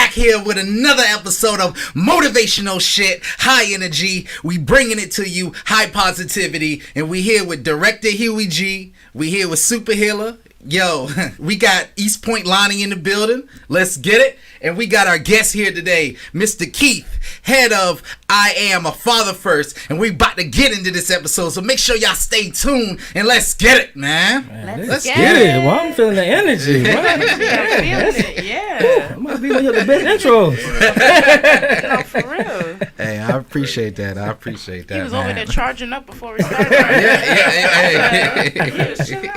back here with another episode of Motivational Shit, High Energy. We bringing it to you, high positivity. And we here with Director Huey G. We here with Super Healer. Yo, we got East Point Lonnie in the building. Let's get it. And we got our guest here today, Mr. Keith, head of I Am a Father First. And we about to get into this episode, so make sure y'all stay tuned and let's get it, man. Let's get it. Well, I'm feeling the energy. I'm feeling it, yeah. It might be one of the best intros. No, for real. Hey, I appreciate that. He was over there charging up before we started. He was chilling out,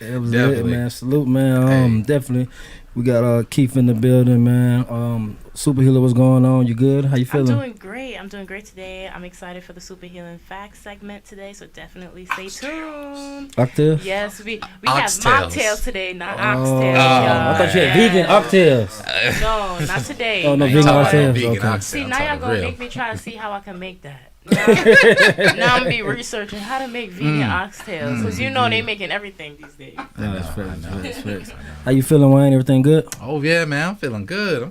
It was lit, man. Salute, man. Definitely. We got Keith in the building, man. Super Healer, what's going on? You good? How you feeling? I'm doing great today. I'm excited for the Super Healing Facts segment today, so definitely stay tuned. Oxtails? Yes, we have mocktails today, not oxtails. I thought you had vegan oxtails. No, not today. Oh, no, vegan oxtails. Okay. See, now y'all gonna make me try to see how I can make that. Now I'm gonna be researching how to make vegan oxtails, because you know they making everything these days. That's fair. How you feeling, Wayne? Everything good? Oh yeah, man. I'm feeling good,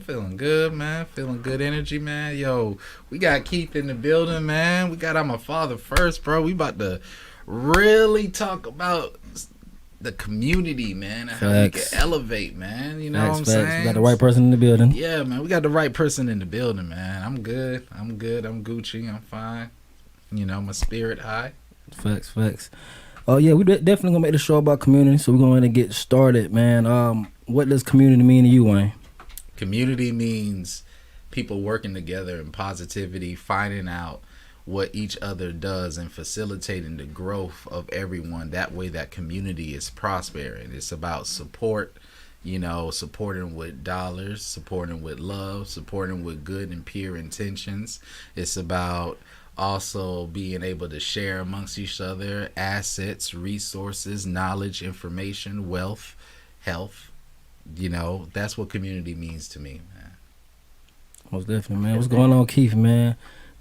man. Feeling good energy, man. Yo, we got Keith in the building, man. We got I'm a Father First, bro. We about to really talk about the community, man, and how we can elevate, man. You know what I'm saying? We got the right person in the building. Yeah, man. We got the right person in the building, man. I'm good. I'm Gucci. I'm fine. You know, my spirit high. Facts. Oh yeah, we definitely gonna make the show about community, so we're going to get started, man. What does community mean to you, Wayne? Community means people working together in positivity, finding out what each other does and facilitating the growth of everyone. That way that community is prospering. It's about support, you know, supporting with dollars, supporting with love, supporting with good and pure intentions. It's about also being able to share amongst each other assets, resources, knowledge, information, wealth, health. You know, that's what community means to me, man. Most definitely, man. What's going on, Keith, man?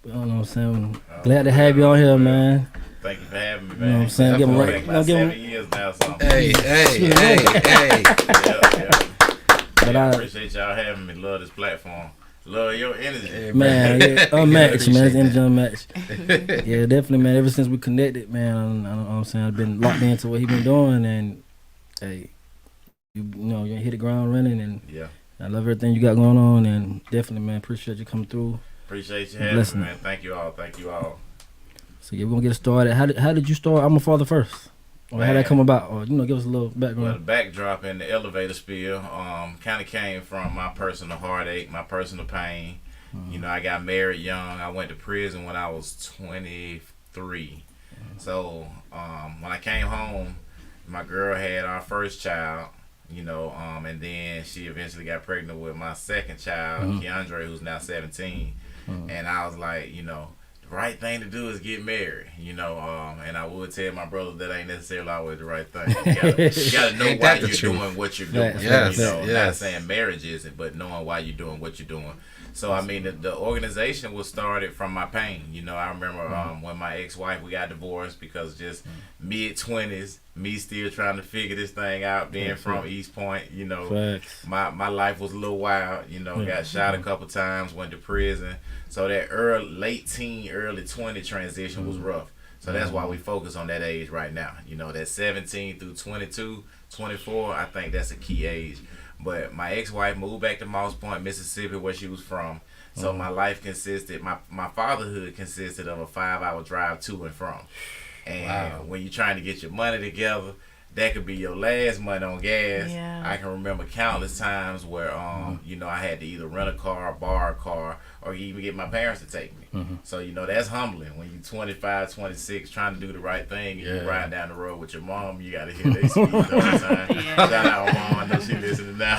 You know what I'm saying? Glad to have you on here, man. Thank you for having me, man. You know what I'm saying? Give him right. About 7 years now, so Hey. But I appreciate y'all having me. Love this platform. Love your energy. Man, unmatched, man. It's energy unmatched. Yeah, definitely, man. Ever since we connected, man, I'm saying I've been locked into what he been doing, and hey, you know, you hit the ground running, and yeah, I love everything you got going on, and definitely, man, appreciate you coming through. Appreciate you having me, man. Thank you all. So yeah, we're gonna get started. How did you start I'm a Father First? Or how that come about? Or, you know, give us a little background. Well, the backdrop in the elevator spiel kind of came from my personal heartache, my personal pain. You know, I got married young. I went to prison when I was 23. So when I came home, my girl had our first child, you know, and then she eventually got pregnant with my second child, Keandre, who's now 17. And I was like, you know, the right thing to do is get married, you know, and I would tell my brother that ain't necessarily always the right thing. You gotta know why you're doing what you're doing. Yes, you know, not saying marriage isn't, but knowing why you're doing what you're doing. So I mean, the organization was started from my pain. You know, I remember when my ex-wife, we got divorced because just mid-20s, me still trying to figure this thing out, being from East Point. You know, my life was a little wild. You know, got shot a couple times, went to prison. So that late teen, early 20 transition was rough. So that's why we focus on that age right now. You know, that 17 through 22, 24, I think that's a key age. But my ex-wife moved back to Moss Point, Mississippi, where she was from. So my life consisted, my fatherhood consisted of a 5-hour drive to and from. And when you're trying to get your money together, that could be your last money on gas. Yeah. I can remember countless times where, you know, I had to either rent a car, borrow a car, or even get my parents to take me. So, you know, that's humbling. When you're 25, 26, trying to do the right thing, and you ride down the road with your mom, you got to hear they speak all the time. Shout out mom, I know she listening now.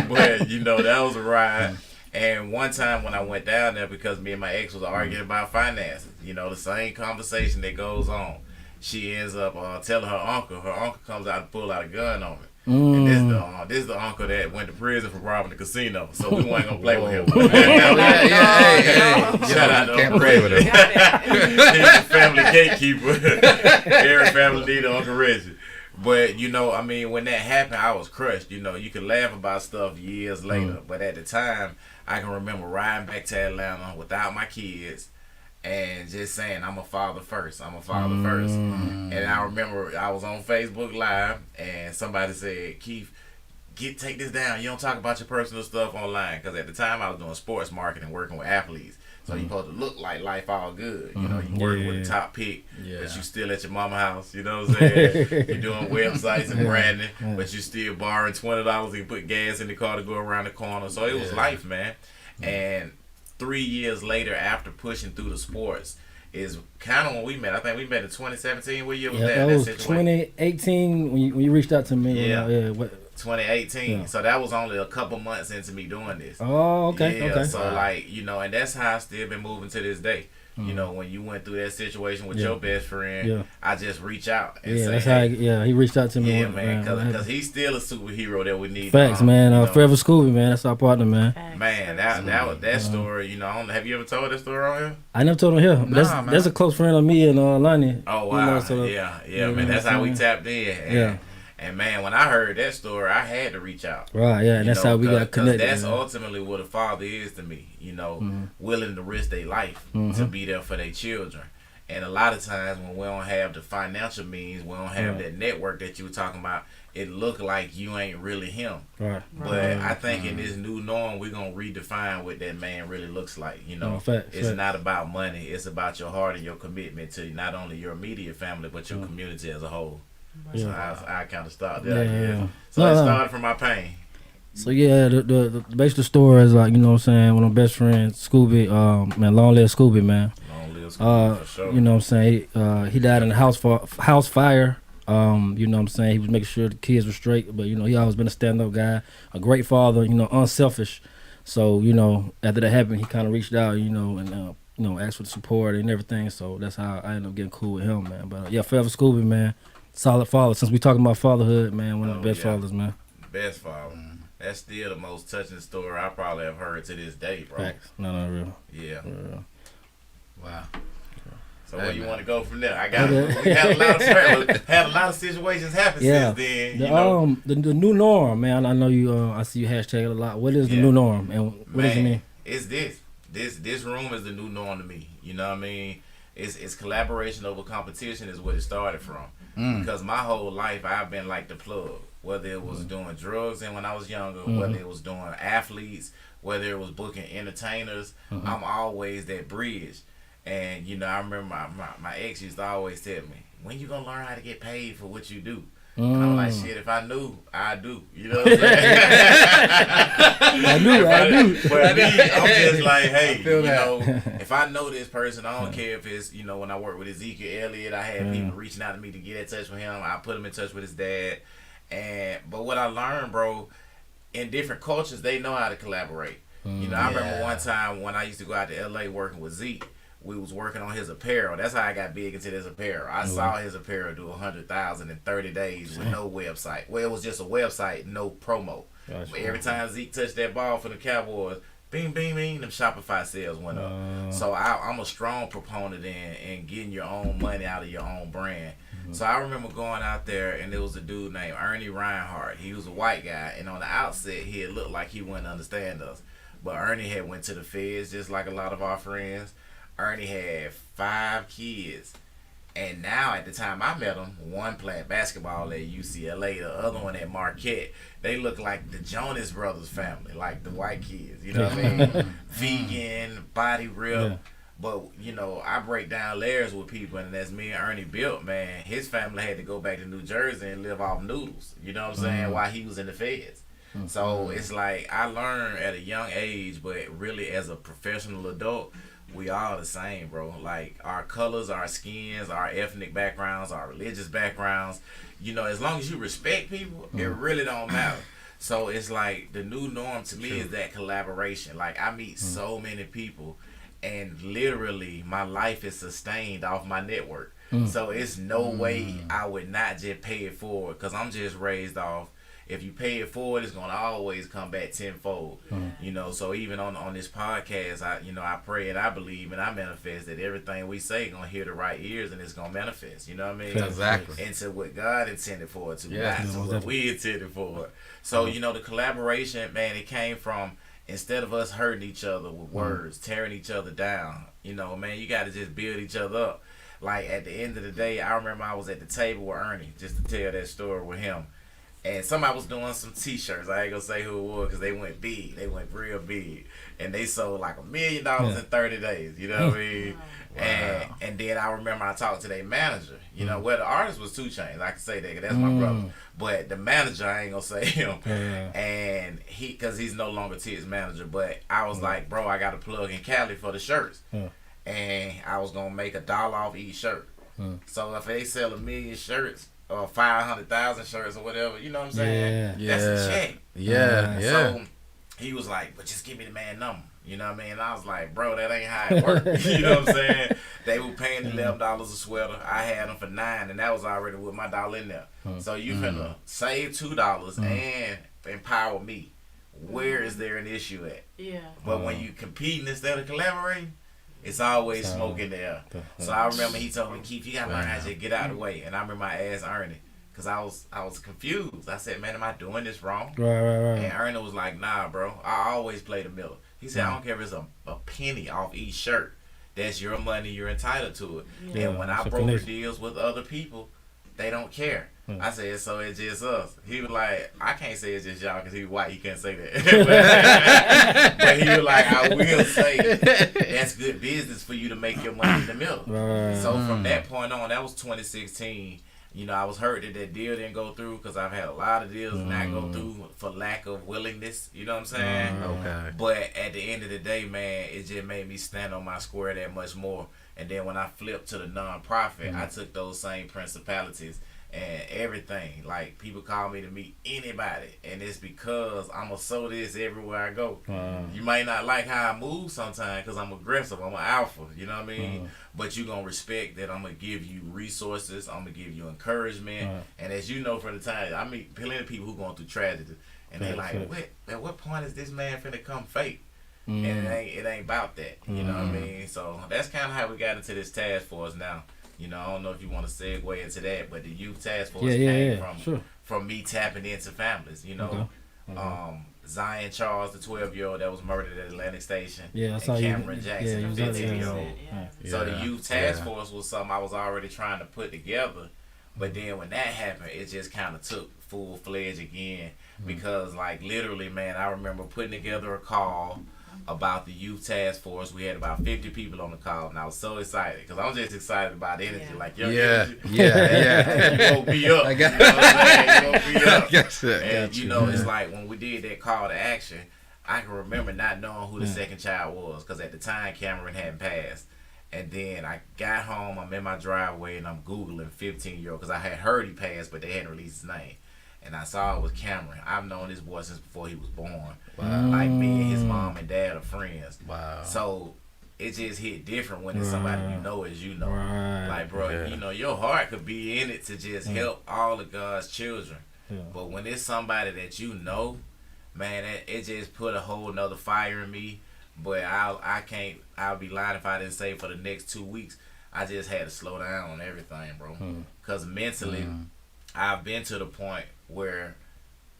But, you know, that was a ride. And one time when I went down there, because me and my ex was arguing about finances, you know, the same conversation that goes on. She ends up telling her uncle. Her uncle comes out and pull out a gun on me. And this is the uncle that went to prison for robbing the casino. So we weren't gonna play with him. Shout out to Uncle Reggie. He's the family gatekeeper. Every family need Uncle Reggie. But you know, I mean, when that happened, I was crushed. You know, you can laugh about stuff years later, but at the time, I can remember riding back to Atlanta without my kids and just saying, I'm a father first. I'm a father first. And I remember I was on Facebook Live and somebody said, Keith, take this down. You don't talk about your personal stuff online. Because at the time I was doing sports marketing, working with athletes. So you're supposed to look like life all good. You know, you working with the top pick, but you still at your mama house. You know what I'm saying? You're doing websites and branding, but you still borrowing $20 to put gas in the car to go around the corner. So it was life, man. And 3 years later, after pushing through the sports, is kind of when we met. I think we met in 2017. What year was that? That was 2018 when you reached out to me. 2018. Yeah. So that was only a couple months into me doing this. Oh, okay. Yeah, okay. So like, you know, and that's how I still been moving to this day. You know, when you went through that situation with your best friend, I just reach out and say, that's how he reached out to me. Yeah, man, because he's still a superhero that we need. Facts, man. Forever Scooby, man. That's our partner, man. Facts. Man, that story, you know, have you ever told that story on here? I never told him here. That's a close friend of me and Lonnie. Oh, wow. You know, man, that's how we tapped in. And man, when I heard that story, I had to reach out. Right, yeah, and that's how we got connected. That's ultimately what a father is to me, you know, willing to risk their life to be there for their children. And a lot of times when we don't have the financial means, we don't have that network that you were talking about, it look like you ain't really him. Right. But I think in this new norm, we're going to redefine what that man really looks like, you know. It's not about money. It's about your heart and your commitment to not only your immediate family, but your community as a whole. So I kind of started there. So it started from my pain. So the basic story is like, you know what I'm saying, one of my best friends, Scooby, man, long live Scooby, man. Long live Scooby, for sure. You know what I'm saying, he died in a house fire. You know what I'm saying, he was making sure the kids were straight, but you know, he always been a stand-up guy, a great father, you know, unselfish. So, you know, after that happened, he kind of reached out, you know, and you know, asked for the support and everything. So that's how I ended up getting cool with him, man. But forever Scooby, man. Solid father. Since we talking about fatherhood, man, one of the best fathers, man. Best father. That's still the most touching story I probably have heard to this day, bro. Facts. No, real. Yeah. Real. Wow. So where you want to go from there? We had a lot of situations happen since then. The new norm, man. I know you. I see you hashtag it a lot. What is the new norm, and what does it mean? It's this room is the new norm to me. You know what I mean? It's collaboration over competition is what it started from. Because my whole life I've been like the plug, whether it was doing drugs and when I was younger, whether it was doing athletes, whether it was booking entertainers, I'm always that bridge. And you know, I remember my ex used to always tell me, when you gonna learn how to get paid for what you do? I'm like, shit, if I knew, I'd do. You know what I'm saying? I do. But me, I'm just like, hey, you know, if I know this person, I don't care if it's, you know, when I worked with Ezekiel Elliott, I had people reaching out to me to get in touch with him. I put him in touch with his dad. But what I learned, bro, in different cultures, they know how to collaborate. You know, I remember one time when I used to go out to LA working with Zeke, we was working on his apparel. That's how I got big into this apparel. I saw his apparel do 100,000 in 30 days with no website. Well, it was just a website, no promo. But every time Zeke touched that ball for the Cowboys, bing, bing, bing, them Shopify sales went up. So I'm a strong proponent in getting your own money out of your own brand. So I remember going out there, and there was a dude named Ernie Reinhardt. He was a white guy, and on the outset, he had looked like he wouldn't understand us. But Ernie had went to the feds, just like a lot of our friends. Ernie had 5 kids, and now at the time I met him, one playing basketball at UCLA, the other one at Marquette. They look like the Jonas Brothers family, like the white kids, you know what I mean? Vegan, body ripped. But, you know, I break down layers with people, and as me and Ernie built, man, his family had to go back to New Jersey and live off noodles, you know what I'm saying, while he was in the feds. So it's like I learned at a young age, but really as a professional adult, we all the same, bro. Like our colors, our skins, our ethnic backgrounds, our religious backgrounds. You know, as long as you respect people, it really don't matter. So it's like the new norm to me is that collaboration. Like I meet so many people, and literally my life is sustained off my network. So it's no way I would not just pay it forward, because I'm just raised off. if you pay it forward, it's gonna always come back tenfold. You know, so even on this podcast, I pray and I believe and I manifest that everything we say gonna hear the right ears and it's gonna manifest. You know what I mean? Exactly. Into what God intended for it to, not to what we intended for it. So you know, the collaboration, man, it came from, instead of us hurting each other with words, tearing each other down. You know, man, you got to just build each other up. Like, at the end of the day, I remember I was at the table with Ernie, just to tell that story with him. And somebody was doing some T-shirts. I ain't going to say who it was because they went big. They went real big. And they sold like $1 million in 30 days. You know what I mean? Wow. And then I remember I talked to their manager. You know, well, the artist was 2 Chainz. I can say that 'cause that's my brother. But the manager, I ain't going to say him. And because he's no longer T's manager. But I was like, bro, I got to plug in Cali for the shirts. And I was going to make $1 off each shirt. So if they sell 1 million shirts or 500,000 shirts or whatever, you know what I'm saying? That's a check. So he was like, but just give me the man number. You know what I mean? And I was like, bro, that ain't how it works. You know what I'm saying? They were paying $11 a sweater. I had them for $9, and that was already with my dollar in there. So you finna save $2 and empower me. Where is there an issue at? But when you competing instead of collaborating, it's always smoke in the air. So I remember he told me, Keith, you gotta learn how to get out of the way. And I remember I asked Ernie, because I was confused. I said, man, am I doing this wrong? Right. And Ernie was like, nah, bro, I always play the middle. He said, I don't care if it's a penny off each shirt. That's your money. You're entitled to it. And when I broker deals with other people, they don't care. I said, so it's just us. He was like, I can't say it's just y'all because he was white. He can't say that. But he was like, I will say that's good business for you to make your money in the middle. So from that point on, that was 2016. You know, I was hurt that deal didn't go through because I've had a lot of deals not go through for lack of willingness. You know what I'm saying? But at the end of the day, man, it just made me stand on my square that much more. And then when I flipped to the nonprofit, I took those same principalities and everything. Like, people call me to meet anybody, and it's because I'm going to sow this everywhere I go. You might not like how I move sometimes because I'm aggressive. I'm an alpha, you know what I mean? But you're going to respect that I'm going to give you resources. I'm going to give you encouragement. And as you know, from the time, I meet plenty of people who going through tragedy, and they're like, at what point is this man finna come fake? And it ain't about that, you know what I mean? So that's kind of how we got into this task force now. You know, I don't know if you want to segue into that, but the youth task force came from me tapping into families. You know, Zion Charles, the 12-year-old that was murdered at Atlantic Station, and Cameron Jackson, the 15-year-old. So the youth task force was something I was already trying to put together, but then when that happened, it just kind of took full-fledged again because, like, literally, man, I remember putting together a call about the youth task force. We had about 50 people on the call, and I was so excited because I'm just excited about energy. Like, your energy. You gonna be up. You know what I'm saying? You gonna be up. And you know, it's like when we did that call to action, I can remember not knowing who the second child was because at the time Cameron hadn't passed. And then I got home, I'm in my driveway, and I'm Googling 15-year-old because I had heard he passed, but they hadn't released his name. And I saw it was Cameron. I've known this boy since before he was born. Like, me and his mom and dad are friends. So it just hit different when it's somebody you know as you know. Like, bro, you know, your heart could be in it to just help all of God's children. But when it's somebody that you know, man, it just put a whole nother fire in me. But I'll be lying if I didn't say for the next 2 weeks, I just had to slow down on everything, bro. Because mentally, I've been to the point where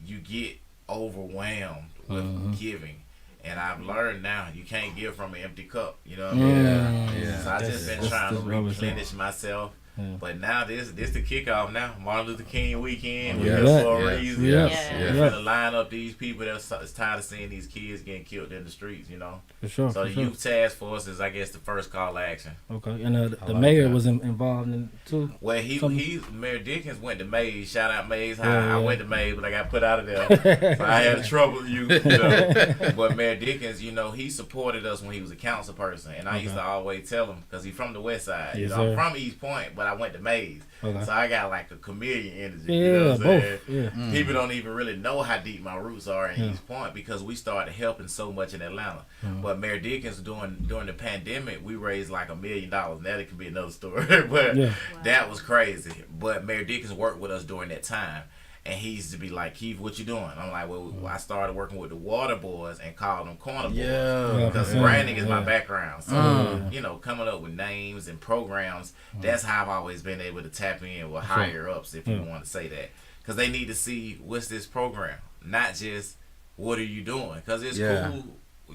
you get overwhelmed with giving, and I've learned now you can't give from an empty cup. You know what I mean? So I just been trying to replenish myself. But now this the kickoff now. Martin Luther King weekend. We're here for a reason. We're gonna line up these people that's tired of seeing these kids getting killed in the streets, you know. For sure. So the youth task force is, I guess, the first call to action. Okay. And the mayor was involved in it too. Well, Mayor Dickens went to Mays. Shout out Mays. I went to Mays, but I got put out of there. So I had trouble with you know. But Mayor Dickens, you know, he supported us when he was a council person, and I used to always tell him because he's from the West Side. You know, I'm from East Point, but I went to Mays. So I got like a chameleon energy. You know what I'm saying? People don't even really know how deep my roots are in East Point because we started helping so much in Atlanta. But Mayor Dickens, during the pandemic, we raised like $1 million. Now that could be another story. But that was crazy. But Mayor Dickens worked with us during that time. And he used to be like, Keith, what you doing? I'm like, well, I started working with the water boys and called them corner boys. Because branding is my background. So, you know, coming up with names and programs, that's how I've always been able to tap in with higher ups, if you want to say that. Because they need to see, what's this program? Not just, what are you doing? Because it's cool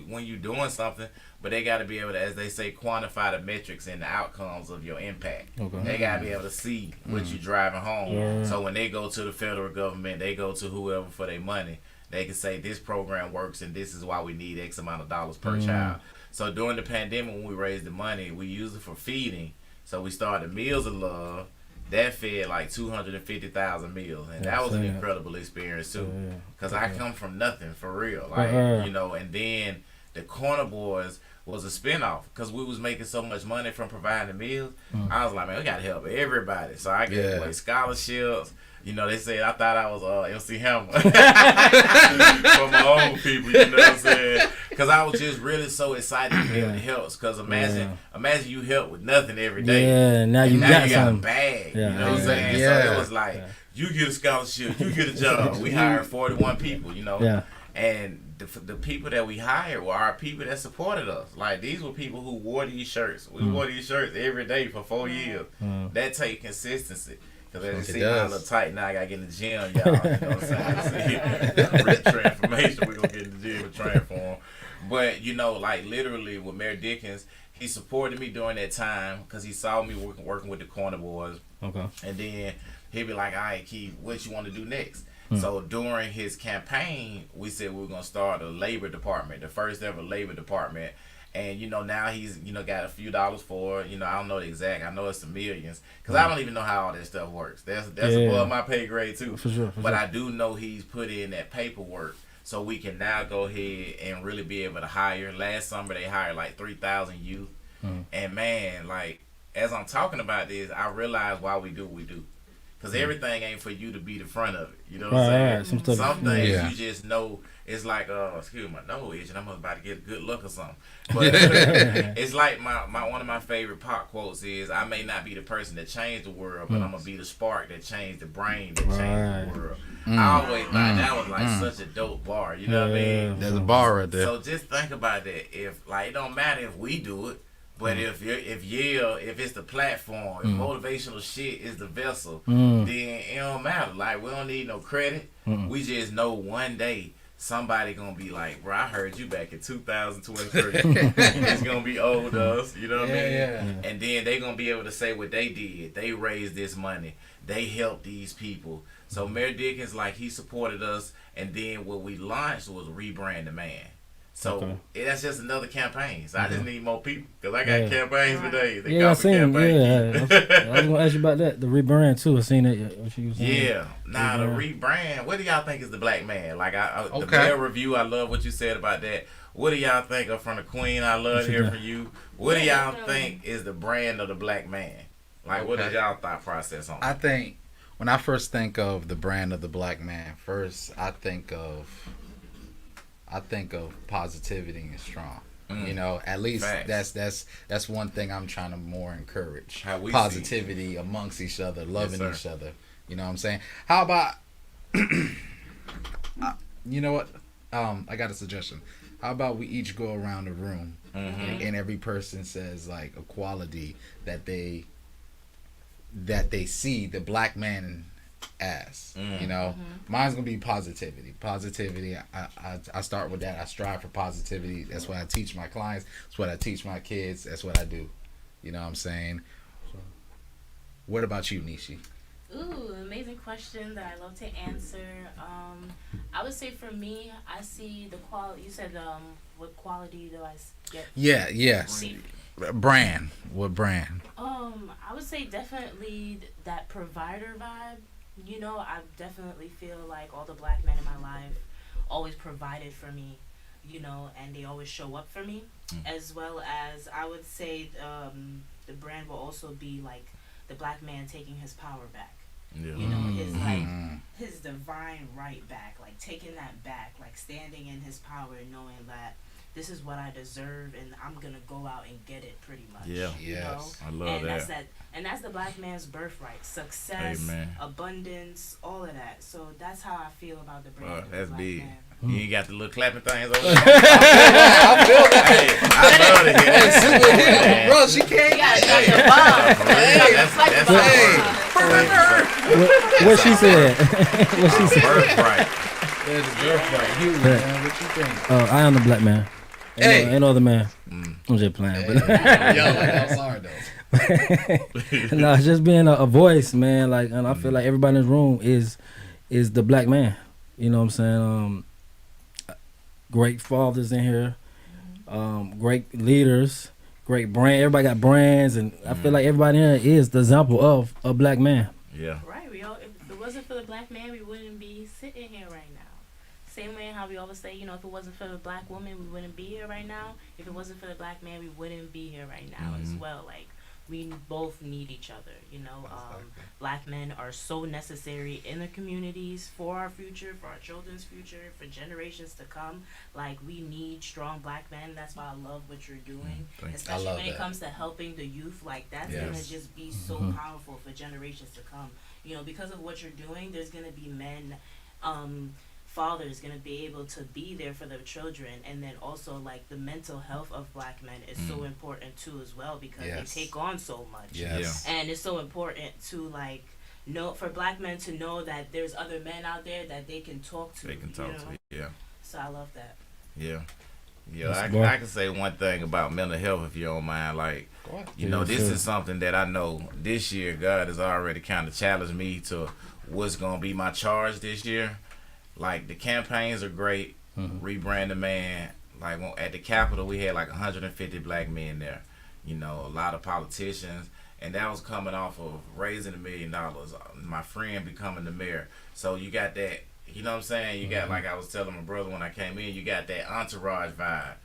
when you're doing something, but they got to be able to, as they say, quantify the metrics and the outcomes of your impact. They got to be able to see what you're driving home. So when they go to the federal government, they go to whoever for their money, they can say this program works and this is why we need X amount of dollars per child. So during the pandemic, when we raised the money, we used it for feeding. So we started Meals of Love. That fed like 250,000 meals, and that was an incredible experience too. Cause I come from nothing, for real, like you know. And then the Corner Boys was a spinoff, cause we was making so much money from providing the meals. I was like, man, we gotta help everybody. So I gave away scholarships. You know, they said I thought I was MC Hammer for my own people. You know what I'm saying? Because I was just really so excited to be able to help. Because imagine you help with nothing every day. Yeah, now you got a bag. You know what I'm saying? So it was like, you get a scholarship, you get a job. We hired 41 people. You know, and the people that we hired were our people that supported us. Like, these were people who wore these shirts. We wore these shirts every day for 4 years. That take consistency. Because as you see, I look tight now. I got to get in the gym, y'all. You know what I'm saying? Rich transformation. We're going to get in the gym and transform. But, you know, like, literally with Mayor Dickens, he supported me during that time because he saw me working with the Corner Boys. And then he'd be like, all right, Keith, what you want to do next? So during his campaign, we said we were going to start a labor department, the first ever labor department. And, you know, now he's, you know, got a few dollars for it. You know, I don't know the exact. I know it's some millions. Because I don't even know how all that stuff works. That's above my pay grade, too. For sure. But I do know he's put in that paperwork so we can now go ahead and really be able to hire. Last summer, they hired like 3,000 youth. And, man, like, as I'm talking about this, I realize why we do what we do. Because everything ain't for you to be the front of it. You know what I'm saying? Some things you just know. It's like, excuse my nose itching. I'm about to get good luck or something. But it's like one of my favorite pop quotes is, I may not be the person that changed the world, but I'm going to be the spark that changed the brain that changed the world. I always thought that was like such a dope bar. You know what I mean? There's a bar right there. So just think about that. If, like, it don't matter if we do it, but if Yale, if it's the platform, if motivational shit is the vessel, then it don't matter. Like, we don't need no credit. We just know one day somebody gonna be like, bro, I heard you back in 2023. It's gonna be old us, you know what I mean? And then they gonna be able to say what they did. They raised this money. They helped these people. So Mayor Dickens, like, he supported us, and then what we launched was Rebrand the Man. So that's just another campaign. So I just need more people, because I got campaigns today. I seen I was going to ask you about that, the rebrand too. I seen that. The rebrand. What do y'all think is the black man? Like, the Mayor review, I love what you said about that. What do y'all think of from the Queen? I love to hear from you. What do y'all think is the brand of the black man? Like, what is y'all thought process on it? I think when I first think of the brand of the black man, first I think of positivity and strong. You know, at least that's one thing I'm trying to more encourage. Positivity amongst each other, loving each other. You know what I'm saying? How about you know what? I got a suggestion. How about we each go around the room and every person says like a quality that they see the black man as. You know, mine's gonna be positivity. I start with that. I strive for positivity. That's what I teach my clients. That's what I teach my kids. That's what I do. You know what I'm saying? What about you, Nishi? Ooh, amazing question that I love to answer. I would say for me, I see the quality. You said, what quality do I get? Yes. Brand. What brand? I would say definitely that provider vibe. You know, I definitely feel like all the black men in my life always provided for me, you know, and they always show up for me. As well as, I would say, the brand will also be like the black man taking his power back. You know, his his divine right back, like taking that back, like standing in his power and knowing that this is what I deserve, and I'm gonna go out and get it pretty much. Yeah. You know? I love that. That's the black man's birthright. Success, Amen. Abundance, all of that. So that's how I feel about the brand. That's black big. man. You ain't got the little clapping things over there. I feel that. Hey, I love to hear that. Bro, she can't. What she said? What she said? Birthright. There's a birthright. Huge, man. What you think? I am the black man. Ain't no other man. I'm just playing. But I'm sorry though. no, it's just being a voice, man. Like, and I feel like everybody in this room is the black man. You know what I'm saying? Great fathers in here, great leaders, great brand. Everybody got brands, and I feel like everybody in here is the example of a black man. Yeah. Right. If it wasn't for the black man, we wouldn't be sitting here right now. Same way how we always say, if it wasn't for the black woman, we wouldn't be here right now. If it wasn't for the black man, we wouldn't be here right now as well. Like, we both need each other, Black men are so necessary in the communities for our future, for our children's future, for generations to come. Like, we need strong black men. That's why I love what you're doing, especially when it comes to helping the youth. Like, that's going to just be so powerful for generations to come. Because of what you're doing, there's going to be men, fathers going to be able to be there for their children, and then also like the mental health of black men is so important too as well, because they take on so much, and it's so important to know for black men to know that there's other men out there that they can talk to. So I love that. I can say one thing about mental health, if you don't mind. Like, this is something that I know this year God has already kind of challenged me to what's gonna be my charge this year. Like, the campaigns are great. Rebrand the man. Like, at the Capitol, we had like 150 black men there. A lot of politicians. And that was coming off of raising $1 million. My friend becoming the mayor. So you got that, you know what I'm saying? You got, like I was telling my brother when I came in, you got that entourage vibe.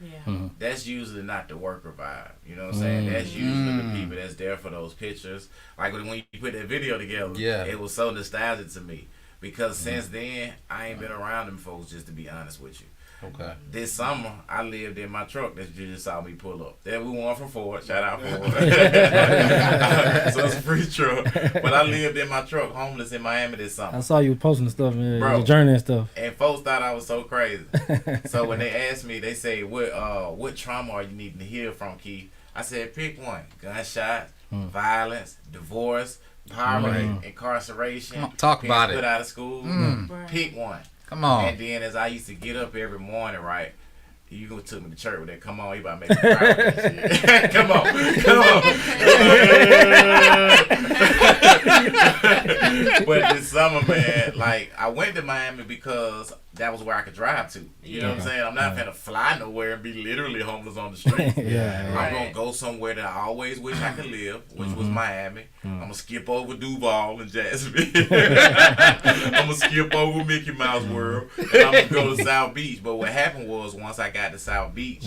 That's usually not the worker vibe. You know what I'm saying? That's usually the people that's there for those pictures. Like, when you put that video together, it was so nostalgic to me. Because since then, I ain't been around them folks, just to be honest with you. Okay. This summer, I lived in my truck that you just saw me pull up. Then we won from Ford. Shout out Ford. So it's a free truck. But I lived in my truck, homeless in Miami this summer. I saw you posting stuff, man. Your journey and stuff. And folks thought I was so crazy. So when they asked me, they say, what trauma are you needing to heal from, Keith? I said, pick one. Gunshots, violence, divorce, poverty, incarceration. Talk about it. Put out of school. Pick one. Come on. And then as I used to get up every morning, right? You gonna took me to church with that. Come on, you about to make me proud of that shit. Come on. But this summer, man, like, I went to Miami because that was where I could drive to. You know what I'm saying? I'm not gonna fly nowhere and be literally homeless on the street. I'm gonna go somewhere that I always wish I could live, which was Miami. I'm gonna skip over Duval and Jacksonville. I'm gonna skip over Mickey Mouse World, and I'm gonna go to South Beach. But what happened was, once I got to South Beach,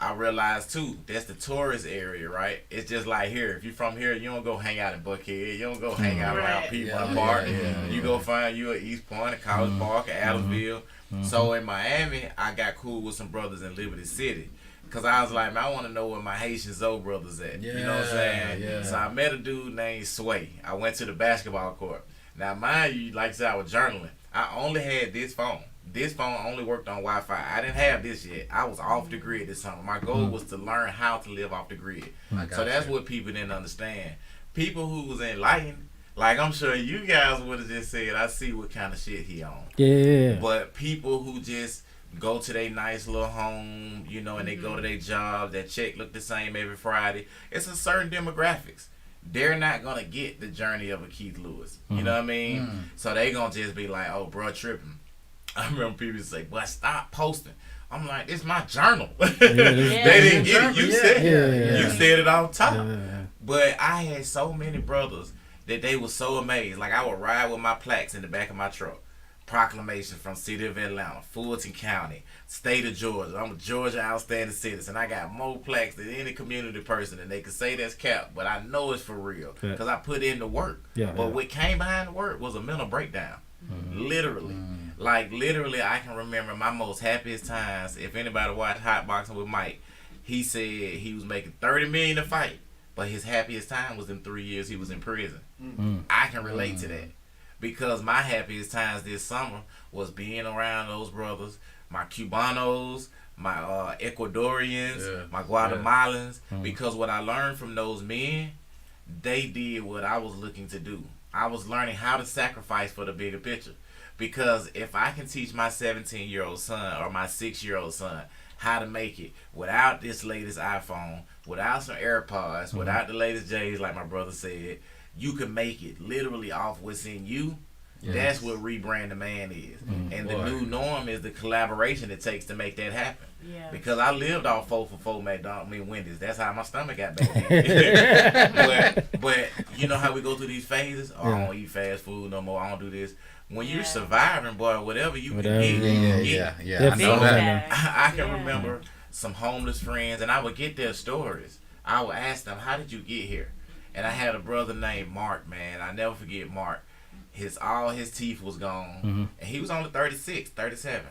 I realized too, that's the tourist area, right? It's just like here. If you're from here, you don't go hang out in Buckhead. You don't go hang out around Piedmont Park. You go find you at East Point, at College Park, at Adamsville. So in Miami, I got cool with some brothers in Liberty City. Because I was like, man, I want to know where my Haitian Zoe brothers at. You know what I'm saying? So I met a dude named Sway. I went to the basketball court. Now, mind you, like I said, I was journaling. I only had this phone. This phone only worked on Wi-Fi. I didn't have this yet. I was off the grid this summer. My goal was to learn how to live off the grid. So that's what people didn't understand. People who was enlightened, like I'm sure you guys would have just said, I see what kind of shit he on. But people who just go to their nice little home, and they go to their job, that check look the same every Friday. It's a certain demographics. They're not going to get the journey of a Keith Lewis. You know what I mean? So they going to just be like, oh, bro, tripping. I remember people say, "But stop posting." I'm like, "It's my journal." They didn't get it. You said it on top. But I had so many brothers that they were so amazed. Like, I would ride with my plaques in the back of my truck. Proclamation from City of Atlanta, Fulton County, State of Georgia. I'm a Georgia outstanding citizen. I got more plaques than any community person, and they can say that's cap, but I know it's for real because I put in the work. But what came behind the work was a mental breakdown. Literally. Like, literally, I can remember my most happiest times. If anybody watched Hot Boxing with Mike, he said he was making $30 million a fight, but his happiest time was in 3 years he was in prison. I can relate to that because my happiest times this summer was being around those brothers, my Cubanos, my Ecuadorians, my Guatemalans, because what I learned from those men, they did what I was looking to do. I was learning how to sacrifice for the bigger picture. Because if I can teach my 17-year-old son or my 6-year-old son how to make it without this latest iPhone, without some AirPods, without the latest J's, like my brother said, you can make it literally off what's in you. That's what Rebrand the Man is. And the new norm is the collaboration it takes to make that happen. Because I lived off 4 for 4 Wendy's. That's how my stomach got back then. but you know how we go through these phases? Oh, I don't eat fast food no more. I don't do this. When you're surviving, boy, whatever you can get. I know that. I can remember some homeless friends, and I would get their stories. I would ask them, how did you get here? And I had a brother named Mark, man. I never forget Mark. All his teeth was gone, and he was only 36, 37.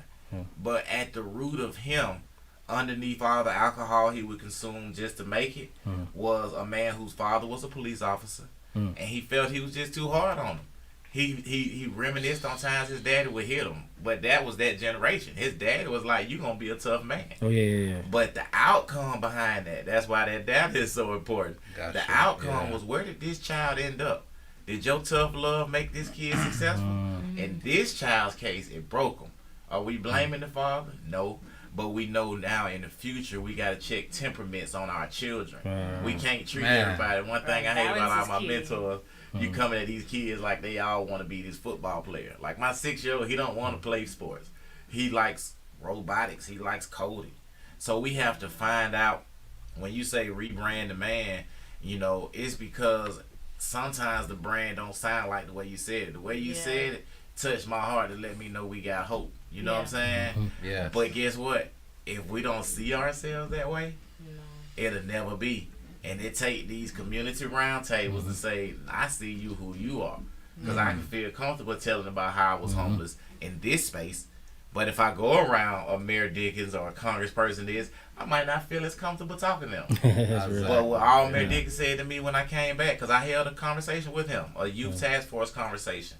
But at the root of him, underneath all the alcohol he would consume just to make it, was a man whose father was a police officer, and he felt he was just too hard on him. He reminisced on times his daddy would hit him, but that was that generation. His daddy was like, "You gonna be a tough man." But the outcome behind that's why that dad is so important. The outcome was, where did this child end up? Did your tough love make this kid successful? In this child's case, it broke him. Are we blaming the father? No. But we know now in the future we got to check temperaments on our children. We can't treat everybody. One thing I hate about all my mentors, you coming at these kids like they all want to be this football player. Like my 6-year-old, he don't want to play sports. He likes robotics. He likes coding. So we have to find out, when you say rebrand the man, you know, it's because sometimes the brand don't sound like the way you said it. The way you said it touched my heart to let me know we got hope. You know what I'm saying? But guess what? If we don't see ourselves that way, it'll never be. And it take these community roundtables to say, I see you who you are. Because I can feel comfortable telling about how I was homeless in this space. But if I go around a Mayor Dickens or a congressperson I might not feel as comfortable talking to them. But what all Mayor Dickens said to me when I came back, because I held a conversation with him, a youth task force conversation.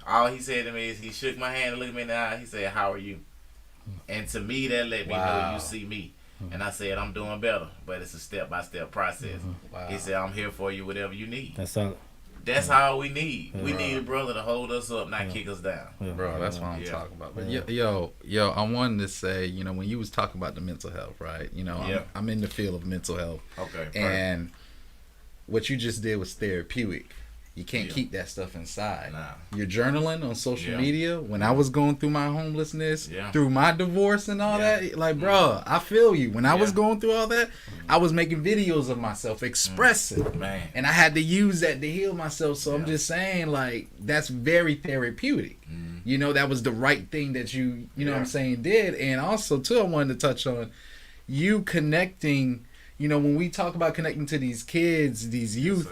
All he said to me is, he shook my hand and looked me in the eye. He said, "How are you?" And to me, that let me know you see me. And I said, "I'm doing better, but it's a step-by-step process." He said, "I'm here for you, whatever you need." That's all we need. We need a brother to hold us up, not kick us down. Bro, that's what I'm talking about. But yo, I wanted to say, you know, when you was talking about the mental health, right? You know, I'm in the field of mental health. Okay. And what you just did was therapeutic. You can't keep that stuff inside. You're journaling on social media. When I was going through my homelessness, through my divorce and all that, like, bro, I feel you. When I was going through all that, I was making videos of myself, expressing. And I had to use that to heal myself. So I'm just saying, like, that's very therapeutic. You know, that was the right thing that you know what I'm saying, did. And also, too, I wanted to touch on you connecting, you know, when we talk about connecting to these kids, these youth,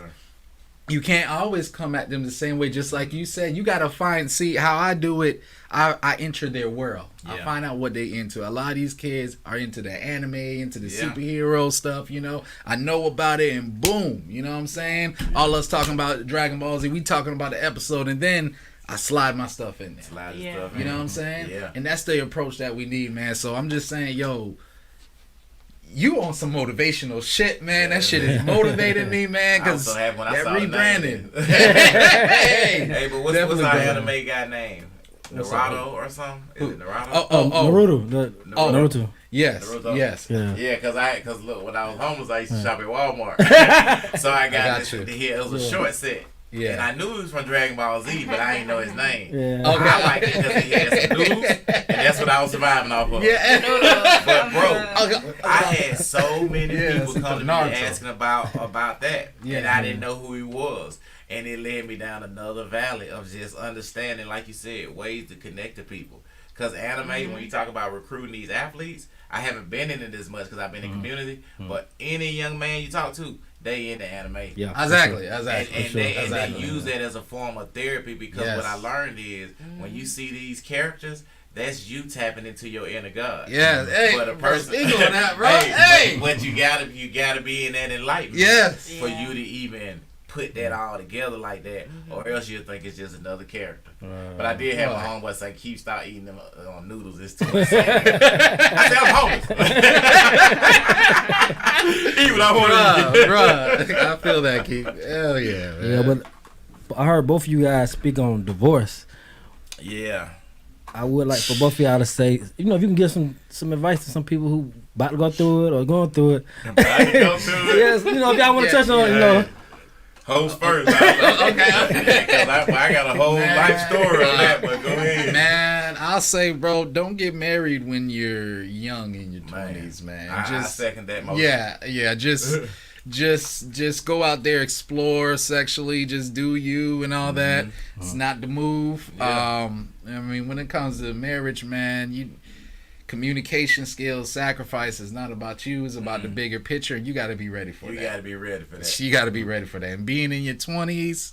you can't always come at them the same way. Just like you said, you got to see how I do it. I enter their world. I find out what they into. A lot of these kids are into the anime, into the superhero stuff, you know. I know about it, and boom, you know what I'm saying? All us talking about Dragon Ball Z, we talking about the episode, and then I slide my stuff in there. You know what I'm saying? And that's the approach that we need, man. So I'm just saying, yo, you on some motivational shit, man. That shit is motivating me, man. Because so that rebranding. Hey, but what's our anime guy name? Naruto or something? Is it Naruto? Naruto. Yes. Naruto? Yes. Yeah, because look, when I was homeless, I used to shop at Walmart. So I got this. It was a short set. And I knew he was from Dragon Ball Z, but I didn't know his name. I liked it because he had some noodles, and that's what I was surviving off of. But bro, I had so many people come to me asking about that, and I didn't know who he was. And it led me down another valley of just understanding, like you said, ways to connect to people. Because anime, when you talk about recruiting these athletes, I haven't been in it as much because I've been in community, but any young man you talk to, they into anime. Yeah, exactly. And they use that as a form of therapy because what I learned is when you see these characters, that's you tapping into your inner God. Yeah, hey, but a person, speak on that, bro. Hey, but you gotta be in that enlightenment. Yes, for you to even put that all together like that, or else you'll think it's just another character. But I did have a homeboy say, "Keep stop eating them noodles. It's too much." I said, "I'm homeless." Eat what I want to eat. Bro, I feel that, Keith. Hell yeah, man. Yeah, but I heard both of you guys speak on divorce. Yeah. I would like for both of y'all to say, you know, if you can give some advice to some people who about to go through it or going through it. Yes, you know, if y'all want to touch on it, you know. Host first. Okay. Because I got a whole life story on that, but go ahead. Man, I'll say, bro, don't get married when you're young in your 20s, man. I second that motion. Yeah, just go out there, explore sexually, just do you and all that. It's not the move. Yeah. I mean, when it comes to marriage, man, communication skills, sacrifice is not about you. It's about the bigger picture. You got to be ready for that. You got to be ready for that. You got to be ready for that. And being in your 20s,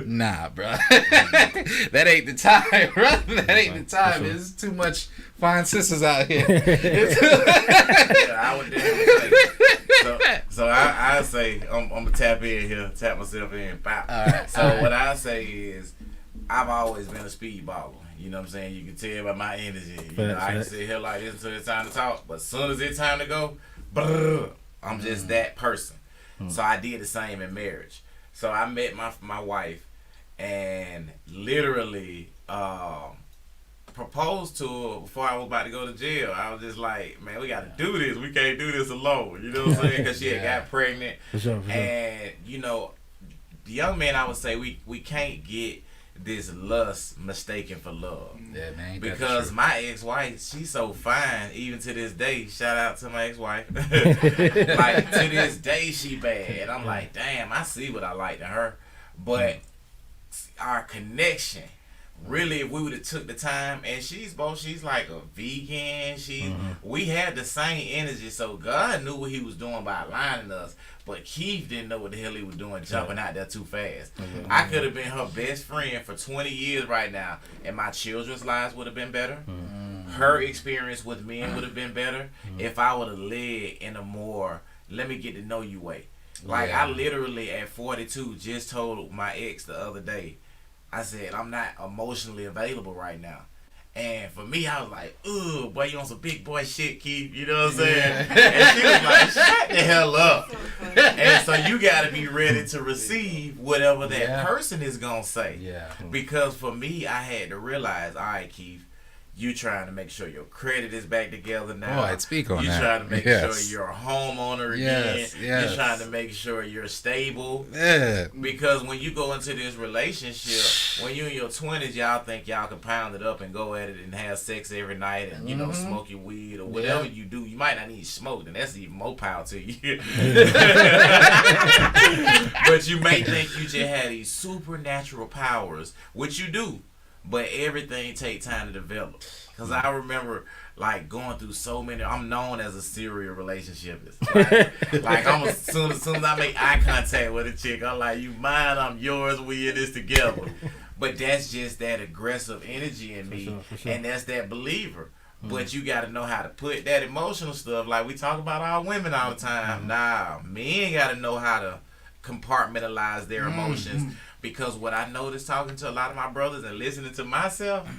nah, bro. That ain't the time, bro. That ain't the time. There's too much fine sisters out here. I would definitely say. So I say, I'm going to tap myself in. All right. So what I say is, I've always been a speedballer. You know what I'm saying? You can tell by my energy. You know, I can sit here like this until it's time to talk. But as soon as it's time to go, I'm just that person. So I did the same in marriage. So I met my wife and literally proposed to her before I was about to go to jail. I was just like, man, we got to do this. We can't do this alone. You know what I'm saying? Because she had got pregnant. For sure. And, you know, the young men, I would say, we can't get this lust mistaken for love. Yeah, man. Because my ex-wife, she's so fine, even to this day. Shout out to my ex-wife. Like, to this day, she bad. And I'm like, damn, I see what I like in her. But our connection, really, if we would have took the time, and she's like a vegan. We had the same energy, so God knew what he was doing by aligning us. But Keith didn't know what the hell he was doing, jumping out there too fast. I could have been her best friend for 20 years right now, and my children's lives would have been better. Her experience with men would have been better if I would have led in a more, let me get to know you way. Like, I literally, at 42, just told my ex the other day, I said, I'm not emotionally available right now. And for me, I was like, ooh, boy, you on some big boy shit, Keith. You know what I'm saying? And she was like, shut the hell up. And so you got to be ready to receive whatever that person is going to say. Yeah. Because for me, I had to realize, all right, Keith, you trying to make sure your credit is back together now. Oh, I'd speak on that. You trying to make sure you're a homeowner again. You're trying to make sure you're stable. Yeah. Because when you go into this relationship, when you're in your 20s, y'all think y'all can pound it up and go at it and have sex every night and, you know, smoke your weed or whatever you do. You might not need smoke, and that's even more power to you. But you may think you just have these supernatural powers, which you do. But everything take time to develop. Because I remember, like, going through so many. I'm known as a serial relationshipist. Like as soon as I make eye contact with a chick, I'm like, you mine, I'm yours, we in this together. But that's just that aggressive energy in me. For sure. And that's that believer. But you got to know how to put that emotional stuff. Like we talk about our women all the time. Nah, men got to know how to compartmentalize their emotions. Because what I noticed talking to a lot of my brothers and listening to myself,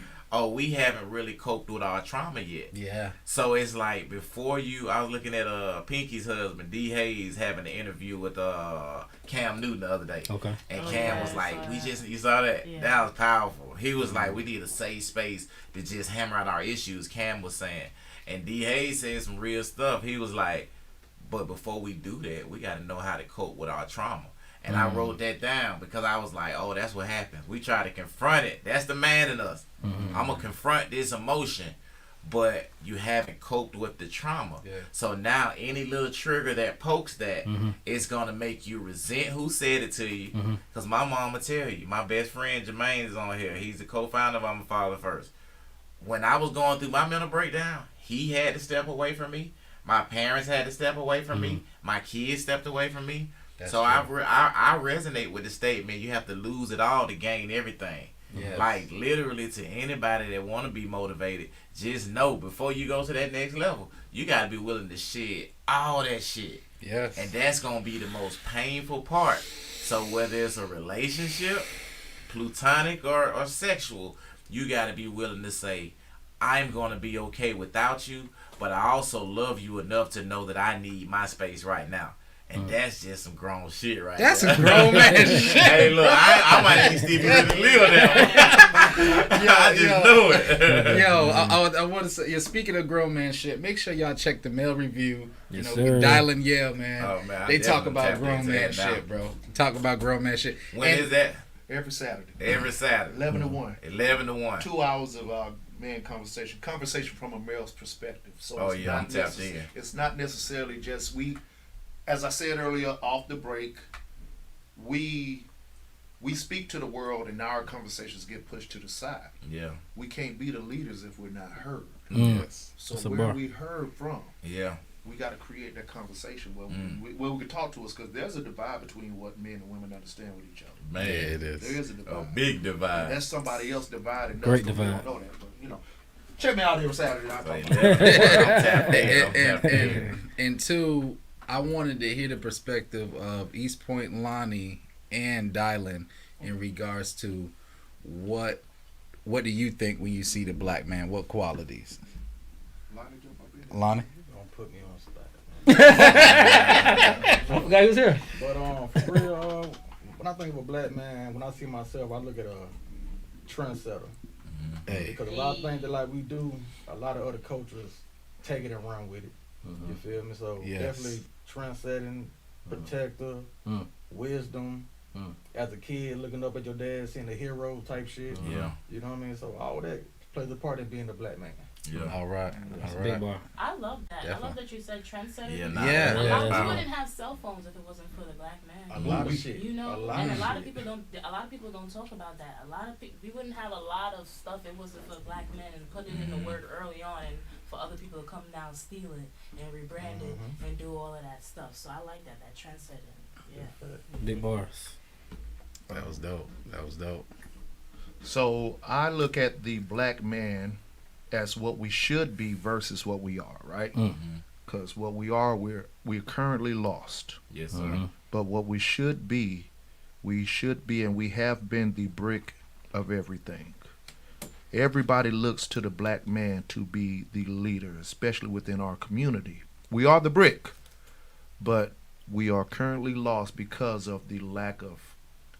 we haven't really coped with our trauma yet. Yeah. So it's like before I was looking at Pinky's husband, D. Hayes, having an interview with Cam Newton the other day. Okay. And Cam was like, you saw that? Yeah. That was powerful. He was like, we need a safe space to just hammer out our issues, Cam was saying. And D. Hayes said some real stuff. He was like, but before we do that, we got to know how to cope with our trauma. And I wrote that down because I was like, oh, that's what happens. We try to confront it. That's the man in us. I'm going to confront this emotion, but you haven't coped with the trauma. Yeah. So now any little trigger that pokes that is going to make you resent who said it to you. Because my mom will tell you, my best friend Jermaine is on here. He's the co-founder of I'm a Father First. When I was going through my mental breakdown, he had to step away from me. My parents had to step away from me. My kids stepped away from me. That's so true. I resonate with the statement, you have to lose it all to gain everything. Yes. Like, literally, to anybody that want to be motivated, just know, before you go to that next level, you got to be willing to shed all that shit. Yes. And that's going to be the most painful part. So whether it's a relationship, platonic or sexual, you got to be willing to say, I'm going to be okay without you, but I also love you enough to know that I need my space right now. And that's just some grown shit right That's there. some grown man shit. Hey, look, I might need Stevie Ray to live that one. I just know it. Yo, I want to say, yeah, speaking of grown man shit, make sure y'all check the mail review. Yes, You know, sir. with Dylan Yale, man. Oh, man, they talk definitely about tapped grown into man that now. shit, bro. Talk about grown man shit. When And- is that? Every Saturday. Every Saturday. 11 to 1. 11 to 1. 2 hours of man conversation. Conversation from a male's perspective. So Oh, it's yeah, I'm not tapped in. It's not necessarily just as I said earlier off the break, we speak to the world and our conversations get pushed to the side. Yeah. We can't be the leaders if we're not heard. Yes. So That's a where bar. we heard from, Yeah. we got to create that conversation where we can talk to us, because there's a divide between what men and women understand with each other. Man. Yeah, it is. There is a divide. A big divide. And that's somebody else divided. Great We divide. don't know that, but check me out every Saturday. I'll So talk 11 about to 1, I'm tapped in. I'm and, tapped in. and two, I wanted to hear the perspective of East Point Lonnie and Dylan in regards to what do you think when you see the black man? What qualities? Lonnie? Don't put me on spot. I forgot he was here. But for real, when I think of a black man, when I see myself, I look at a trendsetter. Hey. Because a lot of things that like we do, a lot of other cultures take it and run with it. You feel me? So Yes. definitely trendsetting, protector, wisdom. As a kid, looking up at your dad, seeing the hero type shit. Yeah. You know what I mean? So all that plays a part in being a black man. Yeah. All right. That's All a big right. bar. I love that. I Definitely. love that you said trendsetter. Yeah, because nah, Yeah. a lot of Yeah. people didn't have cell phones if it wasn't for the black A man. lot of shit. You know, a lot and of a lot of shit. people don't talk about that. A lot of people, we wouldn't have a lot of stuff if it wasn't for black men and put it in the work early on, and for other people to come down, steal it, and rebrand it, and do all of that stuff. So I like that trendsetting. Yeah. Big bars. That was dope. That was dope. So I look at the black man as what we should be versus what we are, right? Because what we are, we're currently lost. Yes, sir. But what we should be, and we have been the brick of everything. Everybody looks to the black man to be the leader, especially within our community. We are the brick, but we are currently lost because of the lack of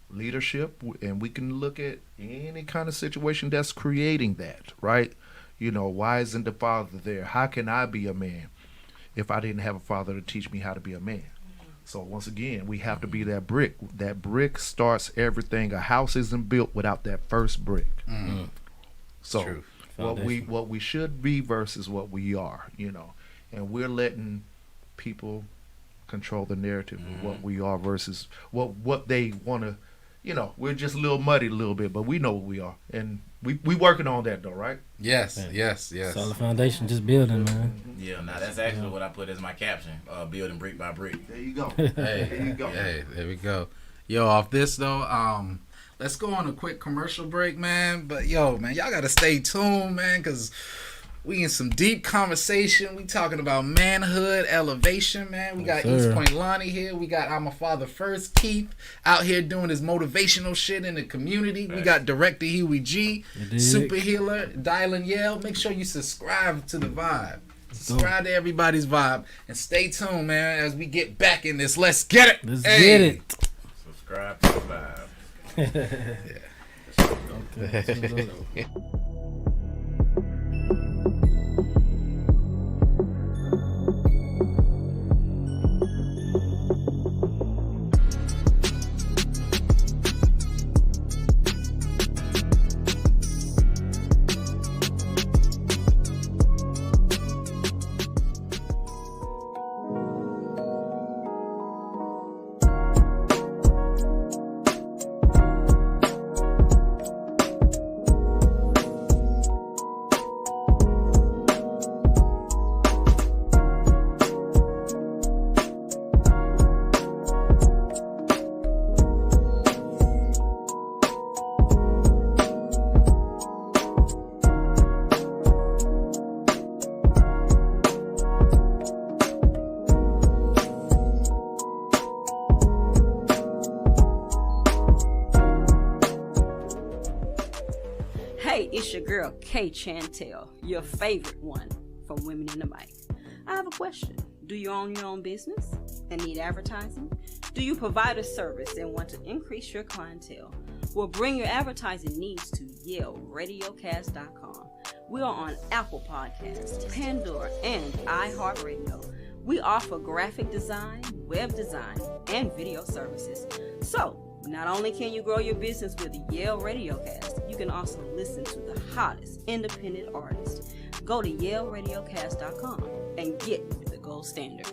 leadership, and we can look at any kind of situation that's creating that, right? You know, why isn't the father there? How can I be a man if I didn't have a father to teach me how to be a man? So once again, we have to be that brick. That brick starts everything. A house isn't built without that first brick. So True. what we should be versus what we are, you know, and we're letting people control the narrative of what we are versus what they want to, you know. We're just a little muddy a little bit, but we know what we are, and we working on that though, right? Yes. Yeah. Yes. Yes. Solid foundation, just building, man. Yeah, now that's actually what I put as my caption, building brick by brick. There you go. Hey. There you go. Hey. There we go. Yo, off this though, let's go on a quick commercial break, man. But yo, man, y'all gotta stay tuned, man, because we in some deep conversation. We talking about manhood, elevation, man. We got Yes, sir. East Point Lonnie here. We got I'm a Father First Keith out here doing his motivational shit in the community. We got Director Huey G, You dig? Super Healer, Dylan Yale. Make sure you subscribe to the vibe. Subscribe to everybody's vibe. And stay tuned, man, as we get back in this. Let's get it. Let's Hey. get it. Subscribe to the vibe. Okay. K. Chantel, your favorite one from Women in the Mic. I have a question. Do you own your own business and need advertising? Do you provide a service and want to increase your clientele? Well, bring your advertising needs to Yale Radiocast.com. We are on Apple Podcasts, Pandora, and iHeartRadio. We offer graphic design, web design, and video services. So, not only can you grow your business with Yale Radiocast, you can also listen to the hottest independent artists. Go to YaleRadiocast.com and get the gold standard.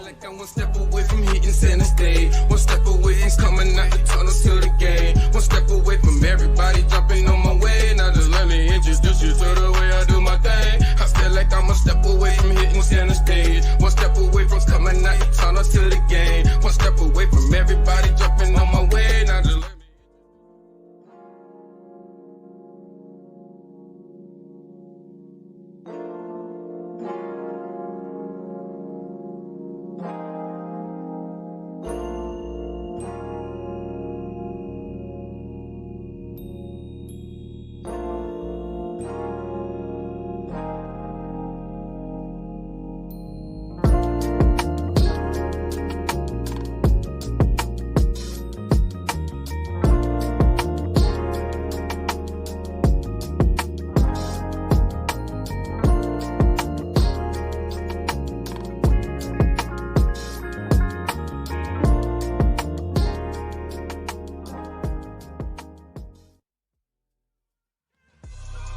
Like I'm one step away from hitting center stage. One step away from coming out the tunnel to the game. One step away from everybody jumping on my way. Now just let me introduce you to the way I do my thing. I feel like I'm a step away from hitting center stage. One step away from coming out the tunnel to the game. One step away from everybody jumping on my way. Now just let me.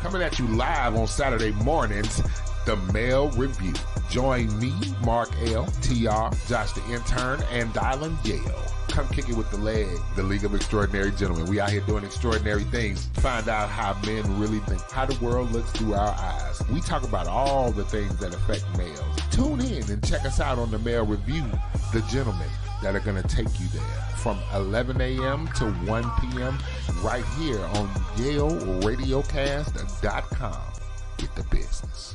Coming at you live on Saturday mornings, The Male Review. Join me, Mark L., TR, Josh the Intern, and Dylan Yale. Come kick it with the leg, the League of Extraordinary Gentlemen. We out here doing extraordinary things. Find out how men really think, how the world looks through our eyes. We talk about all the things that affect males. Tune in and check us out on The Male Review, the gentlemen that are going to take you there from 11 a.m. to 1 p.m. right here on YaleRadiocast.com. Get the business.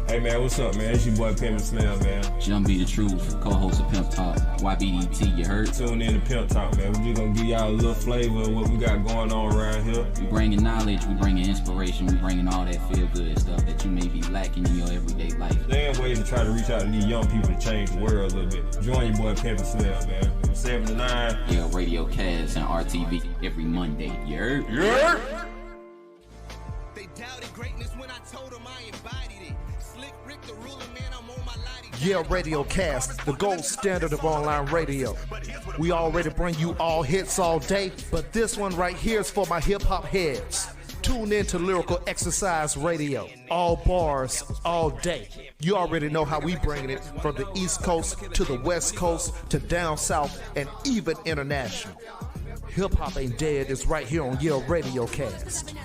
Hey man, what's up, man? It's your boy Pimp Smell, man. Jump Be the Truth, co-host of Pimp Talk, YBDT, you heard? Tune in to Pimp Talk, man. We're just gonna give y'all a little flavor of what we got going on around here. We bringing knowledge, we bringing inspiration, we bringing all that feel-good stuff that you may be lacking in your everyday life. There are ways to try to reach out to these young people to change the world a little bit. Join your boy Pimp Smell, man. From 7 to 9. Yale Radiocast and RTV every Monday, you heard? Yeah. They doubted greatness when I told them I embodied it. Slick Rick the ruler, man, I'm on my lighty. Yale Radiocast, the gold standard of online radio. We already bring you all hits all day, but this one right here is for my hip-hop heads. Tune in to Lyrical Exercise Radio. All bars, all day. You already know how we bringing it from the East Coast to the West Coast to down south and even international. Hip-hop ain't dead is right here on Yale Radiocast.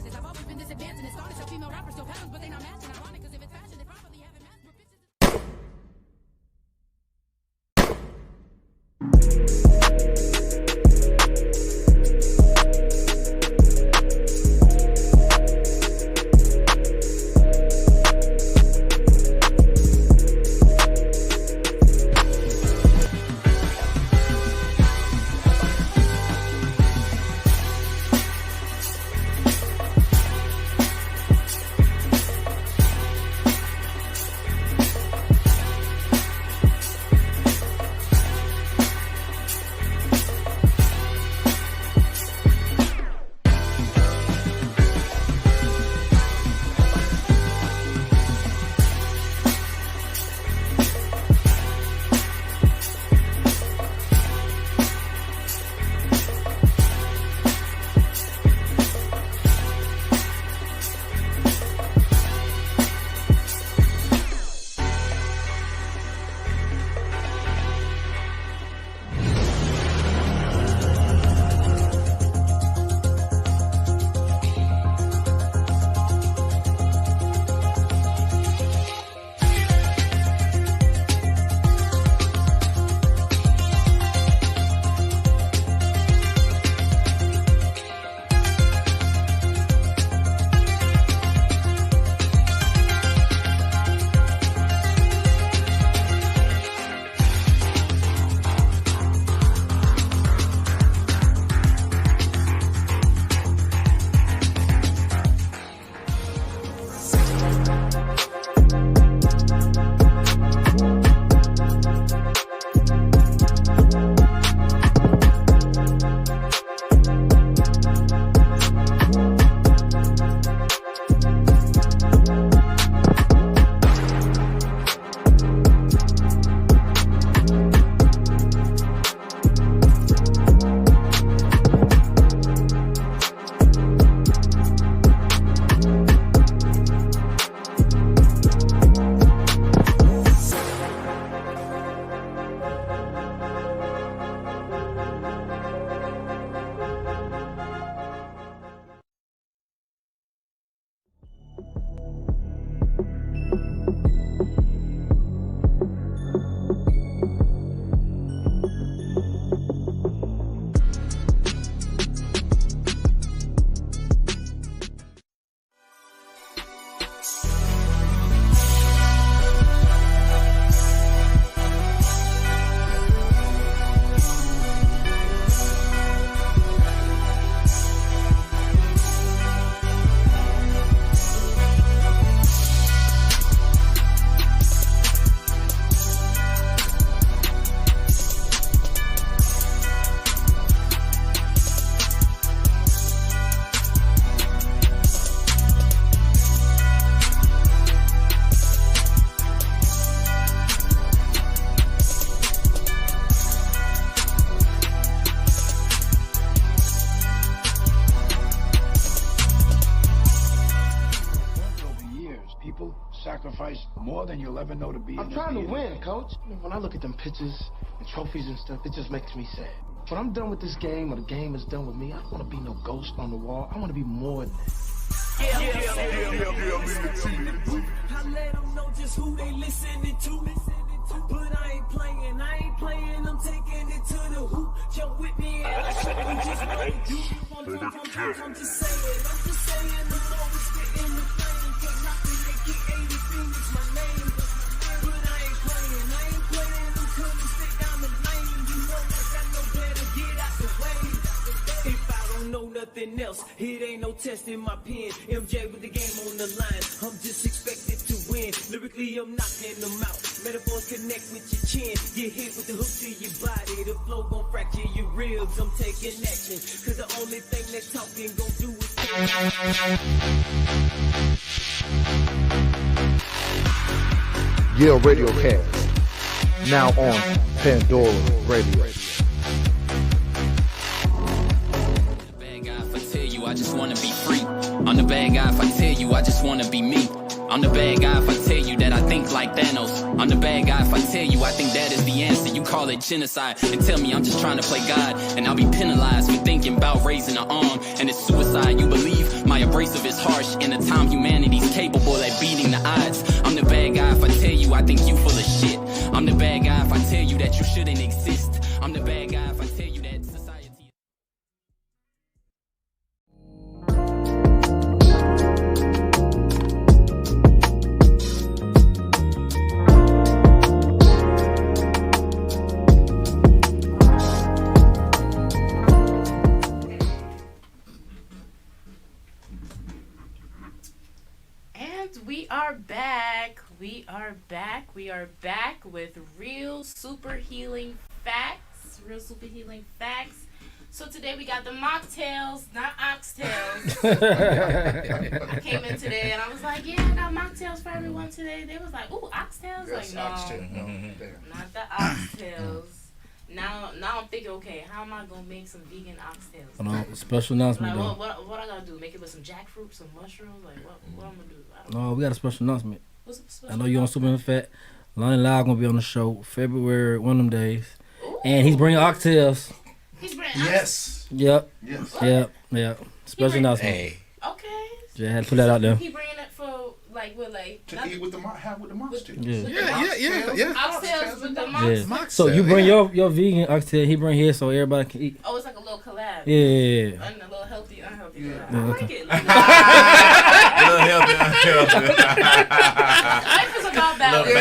sacrifice more than you'll ever know to be. I'm trying to win, coach. When I look at them pictures and trophies and stuff, it just makes me sad. When I'm done with this game or the game is done with me, I don't want to be no ghost on the wall. I want to be more than that. I let them know just who they listening to. But I ain't playing, I'm taking it to the hoop. Jump with me and I'll show you just what I do. I'm just saying, I'm always spitting the flame. Can't knock me, they get 80 fingers, my name. But I ain't playing, I'm coming straight down the lane. You know I got no better, get out the way. If I don't know nothing else, it ain't no test in my pen. MJ with the game on the line, I'm just expected to win. Lyrically, I'm knocking them out. Metaphors connect with your chin. Get hit with the hook to your body. The flow gon' fracture your ribs. I'm taking action, cause the only thing that talking gon' do is Yale Radiocast, now on Pandora Radio. I just wanna be free. I'm the bad guy if I tell you I just wanna be me. I'm the bad guy if I tell you that I think like Thanos. I'm the bad guy if I tell you I think that is the answer. You call it genocide and tell me I'm just trying to play God, and I'll be penalized for thinking about raising an arm. And it's suicide, you believe? My abrasive is harsh in a time humanity's capable at beating the odds. I'm the bad guy if I tell you I think you full of shit. I'm the bad guy if I tell you that you shouldn't exist. I'm the bad guy if I tell you that society... We are back with real super healing facts. So today we got the mocktails, not oxtails. I came in today and I was like, yeah, I got mocktails for everyone today. They was like, ooh, oxtails? Yes, like, no, not the oxtails. Now I'm thinking, okay, how am I gonna make some vegan oxtails? No, special announcement. Like, what I gotta do? Make it with some jackfruit, some mushrooms? Like, what I'm gonna do? I don't know. We got a special announcement. What's a special I know you on Super Fat. Lonnie Lyle gonna be on the show February one of them days. Ooh. And he's bringing oxtails. He's bringing Yes. Yep. Yes. Yep. Special announcement. Hey. Okay. Yeah, I had to put that out there. He bringing it for to eat with the monster. Yeah. Oxtails with the monster. Yeah. So you bring your vegan oxtail, he bring his so everybody can eat. Oh, it's like a little collab. Yeah. And a little healthy, unhealthy. Yeah. I like it. Life is about balance.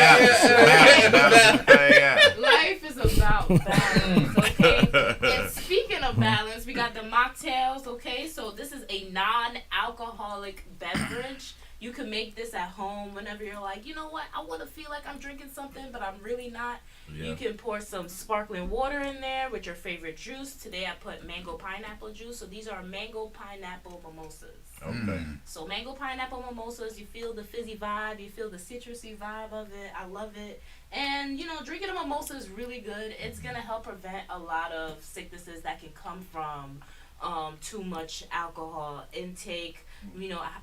Life is about balance, okay? And speaking of balance, we got the mocktails, okay? So this is a non-alcoholic beverage. You can make this at home whenever you're like, you know what, I want to feel like I'm drinking something, but I'm really not. Yeah. You can pour some sparkling water in there with your favorite juice. Today I put mango pineapple juice. So these are mango pineapple mimosas. Okay. So mango pineapple mimosas, you feel the fizzy vibe, you feel the citrusy vibe of it. I love it. And, drinking a mimosa is really good. It's going to help prevent a lot of sicknesses that can come from too much alcohol intake.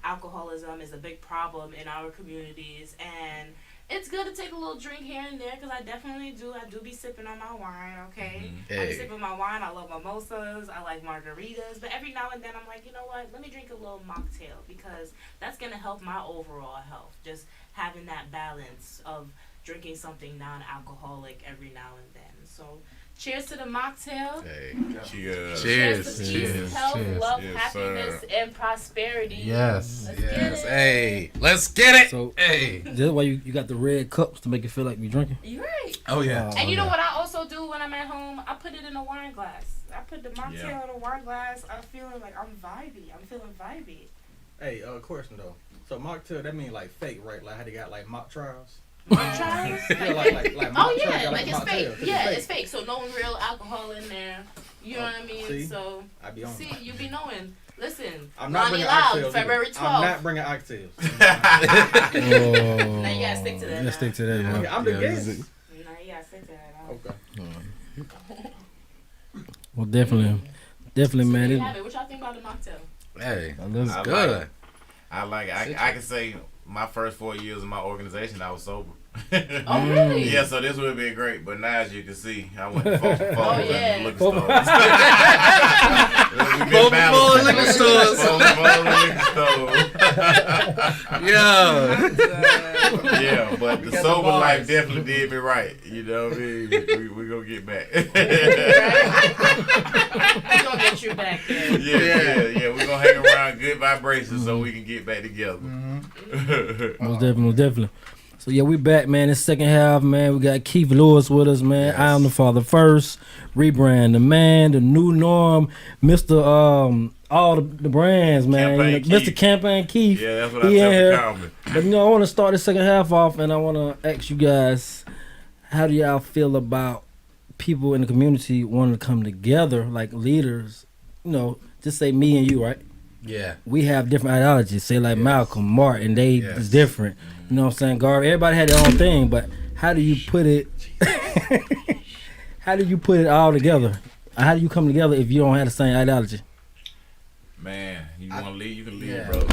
Alcoholism is a big problem in our communities, and it's good to take a little drink here and there, because I definitely do. I do be sipping on my wine, okay? Mm-hmm. Hey. I be sipping my wine. I love mimosas. I like margaritas. But every now and then I'm like, you know what? Let me drink a little mocktail, because that's going to help my overall health. Just having that balance of drinking something non-alcoholic every now and then. So cheers to the mocktail. Hey. Cheers. Cheers to peace, health, love, happiness, and prosperity. Yes. Let's get it. Hey, let's get it. So, hey. That's why you got the red cups to make it feel like we drinking. You're right. Oh, yeah. And you know what I also do when I'm at home? I put it in a wine glass. I put the mocktail in a wine glass. I'm feeling like I'm vibey. I'm feeling vibey. Hey, question though. So mocktail, that mean like fake, right? Like how they got like mock trials? Mock trials? Yeah, like oh yeah, like it's fake. Yeah, it's fake. So no real alcohol in there. You know what I mean? See? So I be on. See, you be knowing. Listen, I'm not bringing oxtails. February 12th. I'm not bringing oxtails. Now you gotta stick to that. You gotta stick to that. Man. I'm the guest. Now you gotta stick to that. Okay. Well, definitely, so man. what y'all think about the mocktail? Hey, that's good. I can say my first 4 years of my organization, I was sober. Oh, really? Yeah, so this would have been great. But now, as you can see, I went to 4 for 4 and liquor stores. We've been balanced. Liquor stores. 4 Yeah, but the sober life definitely did me right. You know what I mean? We're going to get back. We're going to get you back there. Yeah. We're going to hang around good vibrations so we can get back together. Most definitely. So yeah, we back, man. This second half, man. We got Keith Lewis with us, man. Yes. I am the father first. Rebrand the man, the new norm, Mr. All the brands, man. Mr. Campaign Keith. Yeah, that's what I tell the comment. But I want to start the second half off, and I want to ask you guys, how do y'all feel about people in the community wanting to come together, like leaders? Just say me and you, right? Yeah. We have different ideologies. Say like Malcolm, Martin, they is different. You know what I'm saying? Garvey, everybody had their own thing, but how do you put it how do you put it all together? How do you come together if you don't have the same ideology? Man, you want to lead, you can lead, bro.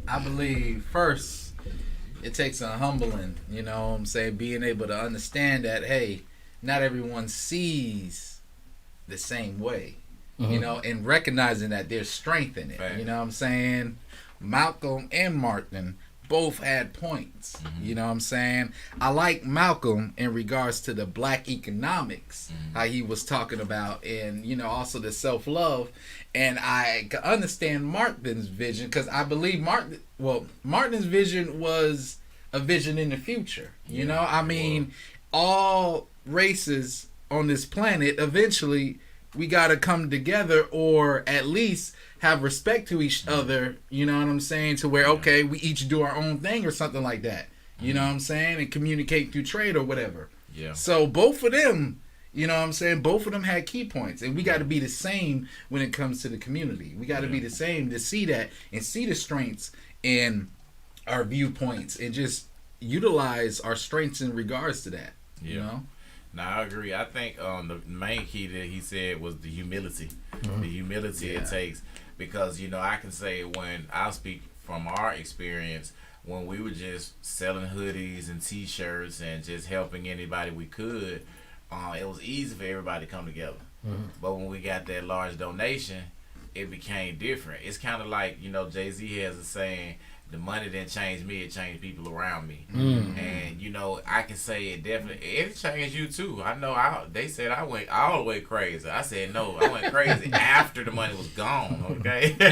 I believe first it takes a humbling, being able to understand that, hey, not everyone sees the same way. And recognizing that there's strength in it. Right. You know what I'm saying? Malcolm and Martin both had points. You know what I'm saying? I like Malcolm in regards to the black economics, how he was talking about, and, also the self-love. And I can understand Martin's vision because I believe Martin's vision was a vision in the future. All races on this planet eventually we gotta come together, or at least have respect to each other, you know what I'm saying, to where, okay, we each do our own thing or something like that, you know what I'm saying, and communicate through trade or whatever. Yeah. So both of them, you know what I'm saying, both of them had key points, and we got to be the same when it comes to the community. We got to be the same to see that and see the strengths in our viewpoints and just utilize our strengths in regards to that, you know? No, I agree. I think the main key that he said was the humility. The humility it takes, because I can say, when I'll speak from our experience, when we were just selling hoodies and T-shirts and just helping anybody we could, it was easy for everybody to come together. But when we got that large donation, it became different. It's kind of like, Jay-Z has a saying, the money didn't change me, it changed people around me. And, I can say it changed you too. I know they said I went all the way crazy. I said, no, I went crazy after the money was gone, okay? While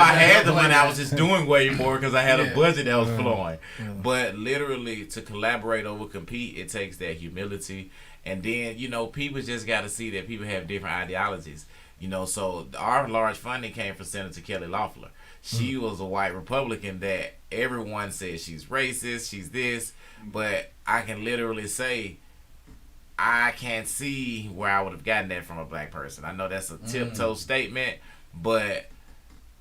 I had the money, I was just doing way more because I had a budget that was flowing. But literally, to collaborate over compete, it takes that humility. And then, people just got to see that people have different ideologies. So our large funding came from Senator Kelly Loeffler. She was a white Republican that everyone says she's racist, she's this, but I can literally say I can't see where I would have gotten that from a black person. I know that's a tiptoe statement, but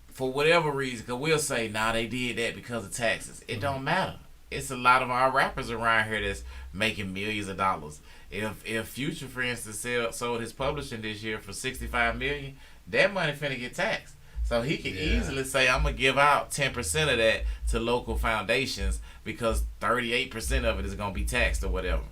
for whatever reason, because we'll say, nah, they did that because of taxes. It don't matter. It's a lot of our rappers around here that's making millions of dollars. If Future, for instance, sold his publishing this year for $65 million, that money finna get taxed. So he can easily say, I'm going to give out 10% of that to local foundations because 38% of it is going to be taxed or whatever.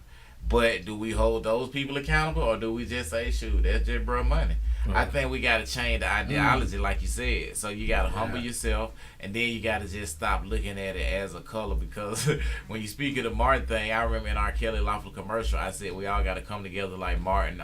But do we hold those people accountable, or do we just say, shoot, that's just bro money? I think we got to change the ideology, like you said. So you got to humble yourself, and then you got to just stop looking at it as a color, because when you speak of the Martin thing, I remember in our Kelly Loeffler commercial, I said we all got to come together like Martin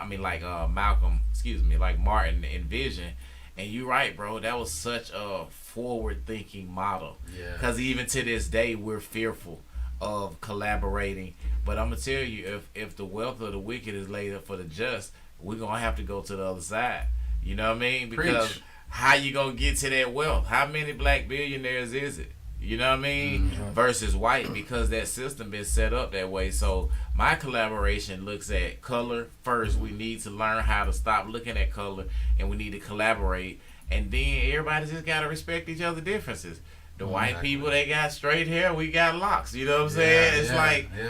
envisioned. And you're right, bro. That was such a forward-thinking model. Because even to this day, we're fearful of collaborating. But I'm going to tell you, if the wealth of the wicked is laid up for the just, we're going to have to go to the other side. You know what I mean? Because how you going to get to that wealth? How many black billionaires is it? You know what I mean? Versus white, because that system been set up that way. So my collaboration looks at color first. We need to learn how to stop looking at color, and we need to collaborate. And then everybody just got to respect each other's differences. The white people, they got straight hair, we got locks. You know what I'm saying? It's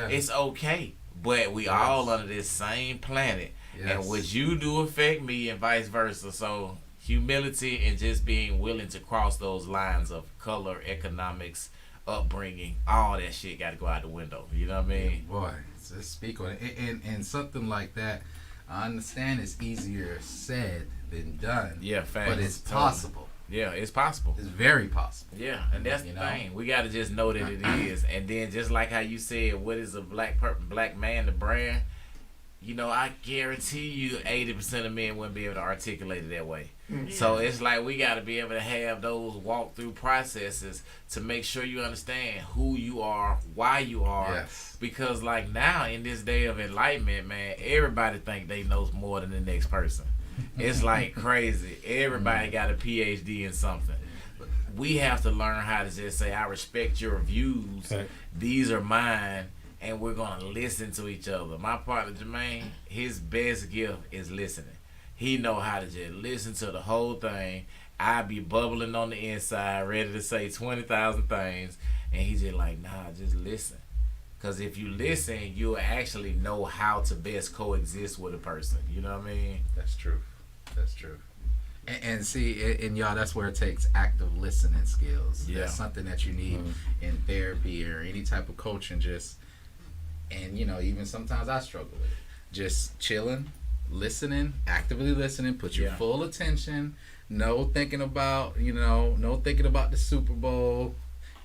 it's okay. But we all under this same planet. And what you do affect me, and vice versa. So humility and just being willing to cross those lines of color, economics, upbringing, all that shit got to go out the window. You know what I mean? Yeah, boy, just speak on it. And something like that, I understand it's easier said than done. Yeah, facts. But it's possible. Yeah, it's possible. It's very possible. Yeah, and that's the thing. We got to just know that it is. And then just like how you said, what is a black man, the brand? You know, I guarantee you 80% of men wouldn't be able to articulate it that way. Mm-hmm. So it's like we got to be able to have those walk-through processes to make sure you understand who you are, why you are. Yes. Because like now in this day of enlightenment, man, everybody think they know more than the next person. It's like crazy. Everybody got a PhD in something. We have to learn how to just say, I respect your views. Okay. These are mine. And we're going to listen to each other. My partner, Jermaine, his best gift is listening. He know how to just listen to the whole thing. I be bubbling on the inside, ready to say 20,000 things. And he just like, nah, just listen. Because if you listen, you'll actually know how to best coexist with a person. You know what I mean? That's true. That's true. And see, and y'all, that's where it takes active listening skills. Yeah. That's something that you need in therapy or any type of coaching. And, you know, even sometimes I struggle with it. Just chilling, listening, actively listening, put your full attention, no thinking about the Super Bowl,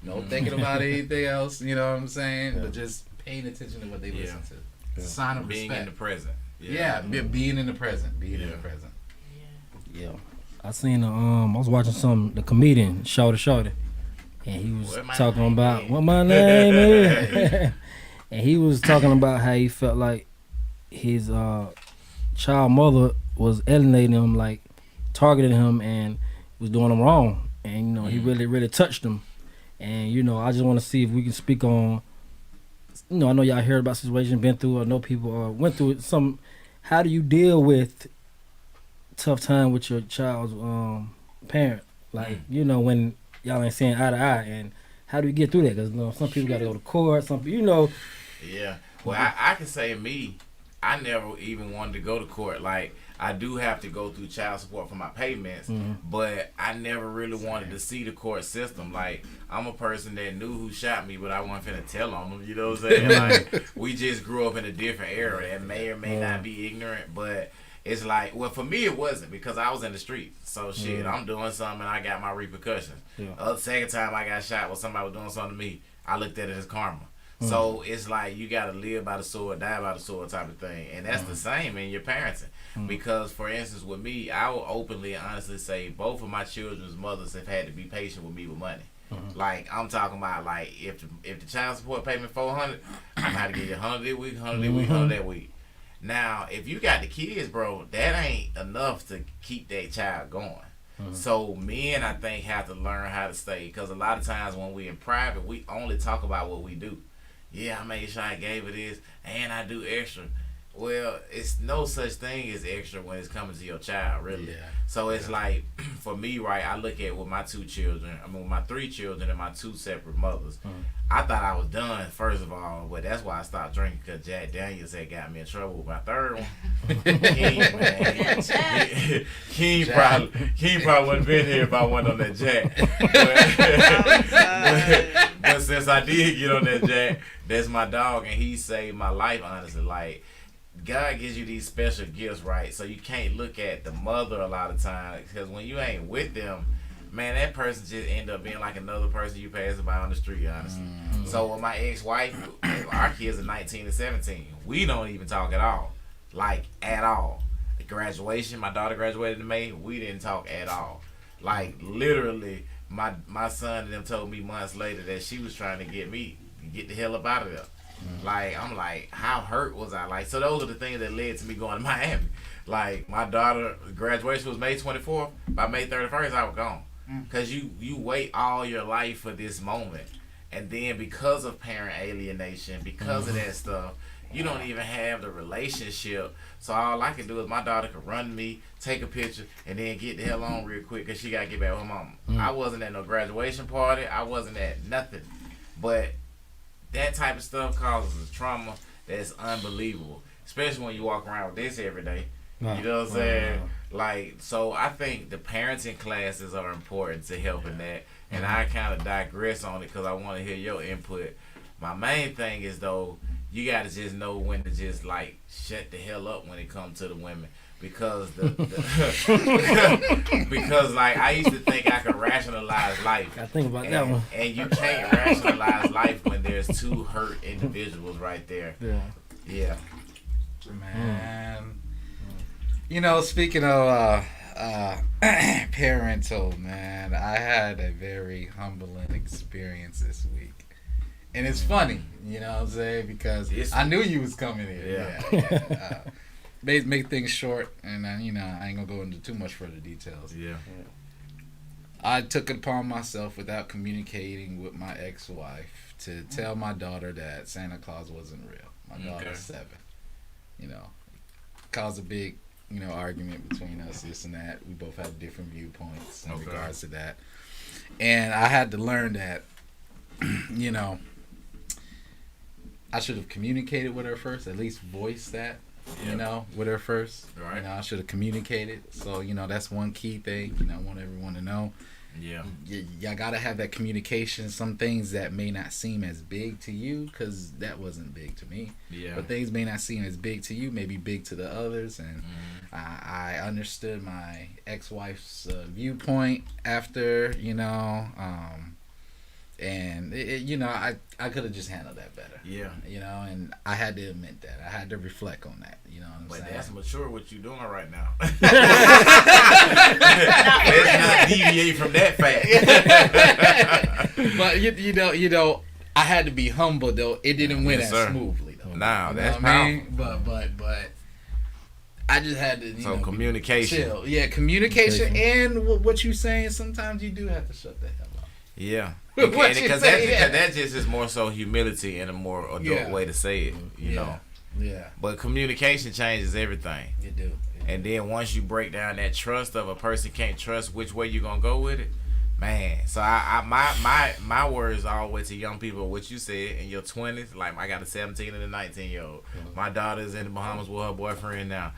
no thinking about anything else, you know what I'm saying? But just paying attention to what they listen to. It's a sign of being respect. In the present. Being in the present. Being in the present. Yeah. I seen, I was watching the comedian, Shorty, and he was talking about what my name is. And he was talking about how he felt like his child mother was alienating him, like targeting him, and was doing him wrong. And you know, he really, really touched him. And you know, I just want to see if we can speak on. You know, I know y'all heard about situations, been through, or know people went through some. How do you deal with tough time with your child's parent? Like, you know, when y'all ain't seeing eye to eye, and how do you get through that? Because you know, some people got to go to court. Some people, you know. Yeah. Well, I can say me, I never even wanted to go to court. Like, I do have to go through child support for my payments, but I never really wanted to see the court system. Like, I'm a person that knew who shot me, but I wasn't finna tell on them. You know what I'm saying? Like, we just grew up in a different era. That may or may not be ignorant, but it's like, well, for me it wasn't, because I was in the streets. So shit, I'm doing something and I got my repercussions. Second time I got shot when somebody was doing something to me, I looked at it as karma. So it's like you gotta live by the sword, die by the sword type of thing. And that's the same in your parenting. Because for instance with me, I will openly and honestly say both of my children's mothers have had to be patient with me with money. Like, I'm talking about, like, if the child support payment $400, I'm gonna have to give you $100 this week, $100 this week, $100 that week. Now, if you got the kids, bro, that ain't enough to keep that child going. So men, I think, have to learn how to stay, because a lot of times when we in private, we only talk about what we do. Yeah, I made sure I gave her this, and I do extra. Well, it's no such thing as extra when it's coming to your child, really. So it's like, for me, right, I look at with my two children, with my three children and my two separate mothers. I thought I was done, first of all, but that's why I stopped drinking, because Jack Daniels had got me in trouble with my third one. King, man. King probably wouldn't been here if I wasn't on that Jack. But since I did get on that Jack, that's my dog, and he saved my life, honestly. Like, God gives you these special gifts, right? So you can't look at the mother a lot of times, because when you ain't with them, man, that person just end up being like another person you pass by on the street, honestly. So with my ex-wife, our kids are 19 and 17. We don't even talk at all. Like, at all. The graduation, my daughter graduated in May, we didn't talk at all. Like, literally, my son and them told me months later that she was trying to get me to get the hell up out of there. Like, I'm like, how hurt was I? Like, so those are the things that led to me going to Miami. Like, my daughter graduation was May 24th. By May 31st, I was gone. Because you wait all your life for this moment. And then because of parent alienation, because of that stuff, you don't even have the relationship. So all I can do is my daughter could run me, take a picture, and then get the hell on real quick because she got to get back with her mama. I wasn't at no graduation party. I wasn't at nothing. But that type of stuff causes a trauma that's unbelievable. Especially when you walk around with this every day. You know what I'm saying? Like, so I think the parenting classes are important to helping that. And I kind of digress on it because I want to hear your input. My main thing is, though, you got to just know when to just, like, shut the hell up when it comes to the women. Because, because, like, I used to think I could rationalize life. I think about that one. And you can't rationalize life when there's two hurt individuals right there. Yeah. Man. You know, speaking of parental, man, I had a very humbling experience this week. And it's funny, you know what I'm saying? Because I knew you was coming here. Yeah. Make things short, and I ain't gonna go into too much further details. Yeah. I took it upon myself without communicating with my ex-wife to tell my daughter that Santa Claus wasn't real. My daughter's 7. You know, caused a big, argument between us, this and that. We both have different viewpoints in regards to that. And I had to learn that, I should have communicated with her first, at least voiced that, with her first. Right. I should have communicated. So, that's one key thing, I want everyone to know. Yeah. Y'all got to have that communication. Some things that may not seem as big to you, because that wasn't big to me. Yeah. But things may not seem as big to you, may be big to the others. And I understood my ex-wife's viewpoint after, and I could have just handled that better. Yeah. And I had to admit that. I had to reflect on that. You know what I'm saying? But that's mature what you're doing right now. Let's not deviate from that fact. But I had to be humble though. It didn't went as smoothly though. Nah, that's what I mean? But I just had to communication. Chill. Yeah, communication and what you saying. Sometimes you do have to shut the hell up. Yeah. Because that just is more so humility and a more adult way to say it, you know. Yeah. But communication changes everything. You do. And then once you break down that trust of a person can't trust which way you gonna go with it, man. So my words always to young people, what you said in your 20s, like I got a 17 and a 19-year-old. My daughter's in the Bahamas with her boyfriend now.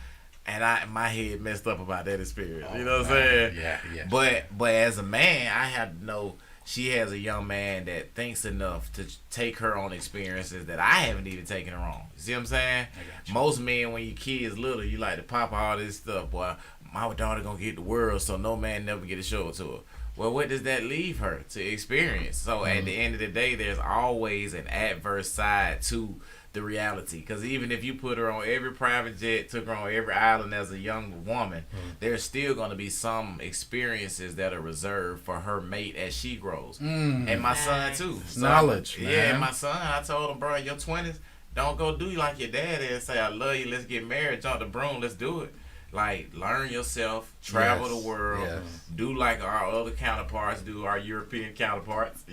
And my head messed up about that experience. You know what I'm saying? Yeah. But as a man, I have to know she has a young man that thinks enough to take her on experiences that I haven't even taken her on. You see what I'm saying? Most men, when your kid's little, you like to pop all this stuff. Boy, my daughter gonna get the world, so no man never get to show it to her. Well, what does that leave her to experience? So at the end of the day, there's always an adverse side to the reality. Because even if you put her on every private jet, took her on every island as a young woman, there's still going to be some experiences that are reserved for her mate as she grows. And my son too. So, knowledge, man. Yeah, my son, I told him, bro, in your 20s, don't go do like your dad is. Say, I love you, let's get married, jump the broom, let's do it. Like, learn yourself, travel the world, do like our other counterparts do, our European counterparts,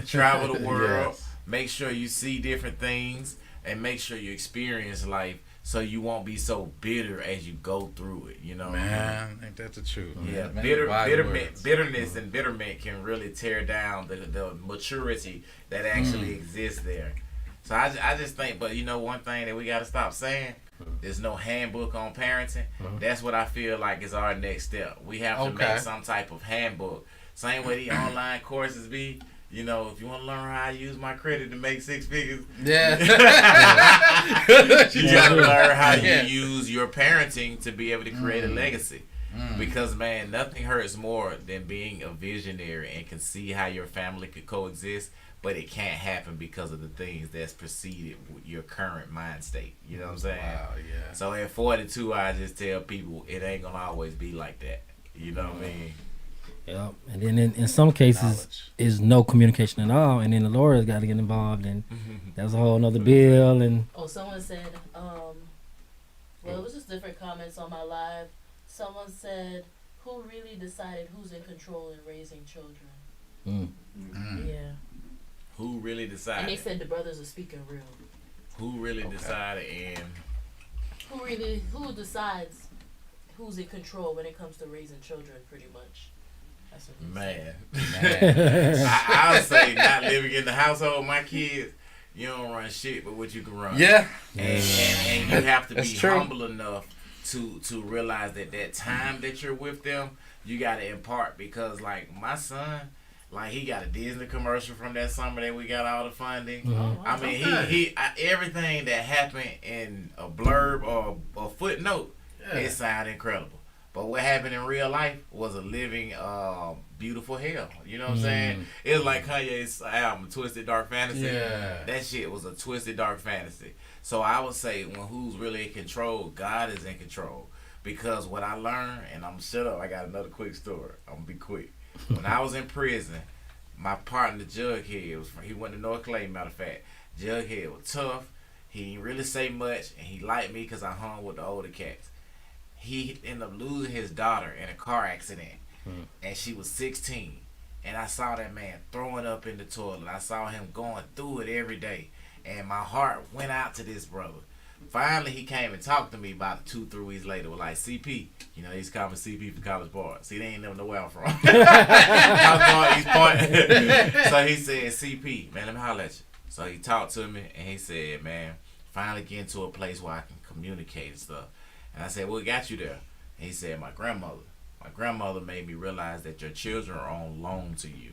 travel the world, make sure you see different things, and make sure you experience life so you won't be so bitter as you go through it, Man, I think that's the truth. Yeah, Man, bitterness and bitterment can really tear down the maturity that actually exists there. So I just think, but one thing that we got to stop saying, there's no handbook on parenting. That's what I feel like is our next step. We have to make some type of handbook. Same way the online courses be. If you want to learn how I use my credit to make 6 figures, you got to learn how you use your parenting to be able to create a legacy. Because, man, nothing hurts more than being a visionary and can see how your family could coexist, but it can't happen because of the things that's preceded with your current mind state. You know what I'm saying? Wow, yeah. So at 42, I just tell people it ain't going to always be like that. You know what I mean? Yeah, and then in some cases, is no communication at all, and then the lawyers got to get involved, and that's a whole nother bill. And someone said, well, it was just different comments on my live. Someone said, who really decided who's in control in raising children? Yeah. Who really decided? And they said the brothers are speaking real. Who really decided and who decides who's in control when it comes to raising children, pretty much. That's what Man. I'll say not living in the household with my kids, you don't run shit but what you can run. Yeah. And you have to be humble enough to realize that time that you're with them, you got to impart. Because like my son, like he got a Disney commercial from that summer that we got all the funding. Mm-hmm. I mean, he everything that happened in a blurb or a footnote, it sounded incredible. But what happened in real life was a living, beautiful hell. You know what I'm saying? It was like Kanye's album, Twisted Dark Fantasy. Yeah. That shit was a twisted dark fantasy. So I would say when who's really in control, God is in control. Because what I learned, and I'm shut up, I got another quick story. I'm going to be quick. When I was in prison, my partner, Jughead, he went to North Clay, matter of fact. Jughead was tough. He didn't really say much, and he liked me because I hung with the older cats. He ended up losing his daughter in a car accident, and she was 16. And I saw that man throwing up in the toilet. I saw him going through it every day, and my heart went out to this brother. Finally, he came and talked to me about 2-3 weeks later. Was like, CP, you know, he's calling CP for College Board. See, they ain't never know where I'm from. I was going East Point. So he said, CP, man, let me holler at you. So he talked to me, and he said, man, finally getting to a place where I can communicate and stuff. And I said, what got you there? And he said, my grandmother. My grandmother made me realize that your children are on loan to you.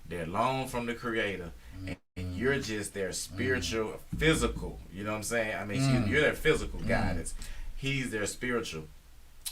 They're loan from the Creator, and you're just their spiritual, physical. You know what I'm saying? I mean, you're their physical guidance. He's their spiritual.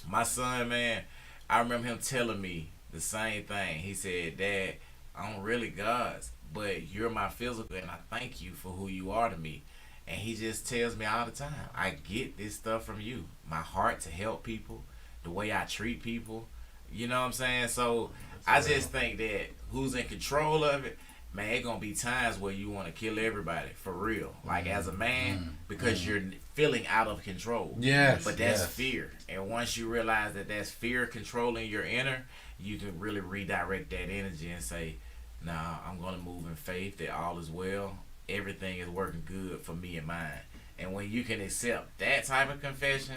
My son, man, I remember him telling me the same thing. He said, Dad, I'm really God's, but you're my physical, and I thank you for who you are to me. And he just tells me all the time, I get this stuff from you. My heart to help people, the way I treat people. You know what I'm saying? So I just think that who's in control of it, man, it's going to be times where you want to kill everybody, for real. Like as a man, because you're feeling out of control. Yes. But that's fear. And once you realize that that's fear controlling your inner, you can really redirect that energy and say, nah, I'm going to move in faith that all is well. Everything is working good for me and mine. And when you can accept that type of confession,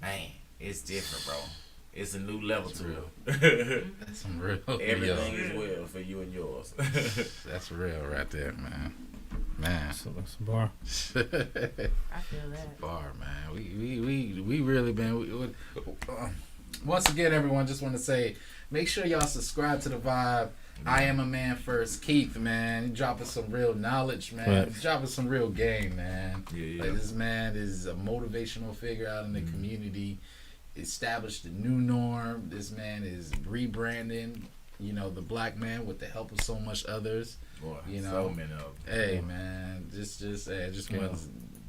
man, it's different, bro. It's a new level to it. That's some real. Everything is well for you and yours. That's real right there, man. Man, so that's a bar. I feel that. It's a bar, man. We really been. Once again, everyone, just want to say, make sure y'all subscribe to the Vibe. I am a man first. Keith, man, he dropping some real knowledge, man. He's dropping some real game, man. Yeah. Like, this man is a motivational figure out in the community. Established a new norm. This man is rebranding, you know, the black man with the help of so much others. Boy, you know, so many of them. Hey, man, just want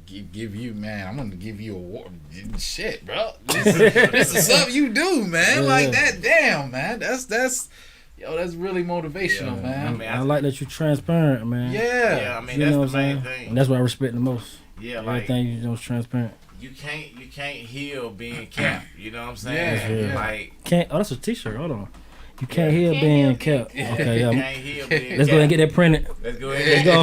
to give you, man. I'm gonna give you a award. Shit, bro. This is something you do, man. Like that. Damn, man. That's. Yo, that's really motivational, man. I mean, I like that you're transparent, man. Yeah, I mean, you that's know the main thing. And that's what I respect the most. Yeah, like everything you know is transparent. You can't heal being capped. You know what I'm saying? Yeah. Like that's a T-shirt. Hold on. You can't heal being capped. Okay, you can't heal being let's go ahead and get that printed. Let's go ahead and get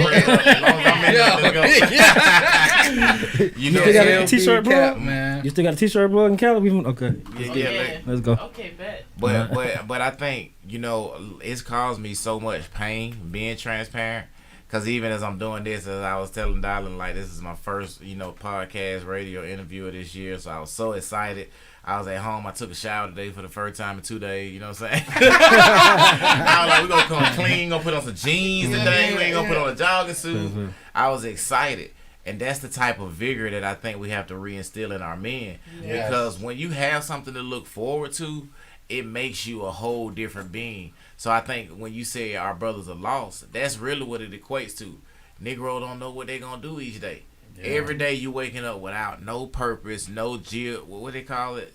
that printed. You still got a T-shirt, bro? Man. You still got a T-shirt, bro, in Cali? Okay. Yeah. Let's go. Okay, bet. But I think, you know, it's caused me so much pain being transparent. Because even as I'm doing this, as I was telling Dylan, like, this is my first, you know, podcast radio interview of this year. So I was so excited. I was at home. I took a shower today for the first time in 2 days. You know what I'm saying? I was like, we're going to come clean. Going to put on some jeans today. We ain't going to put on a jogging suit. I was excited. And that's the type of vigor that I think we have to reinstill in our men. Yes. Because when you have something to look forward to, it makes you a whole different being. So I think when you say our brothers are lost, that's really what it equates to. Negro don't know what they're going to do each day. Yeah. Every day you waking up without no purpose, no what they call it?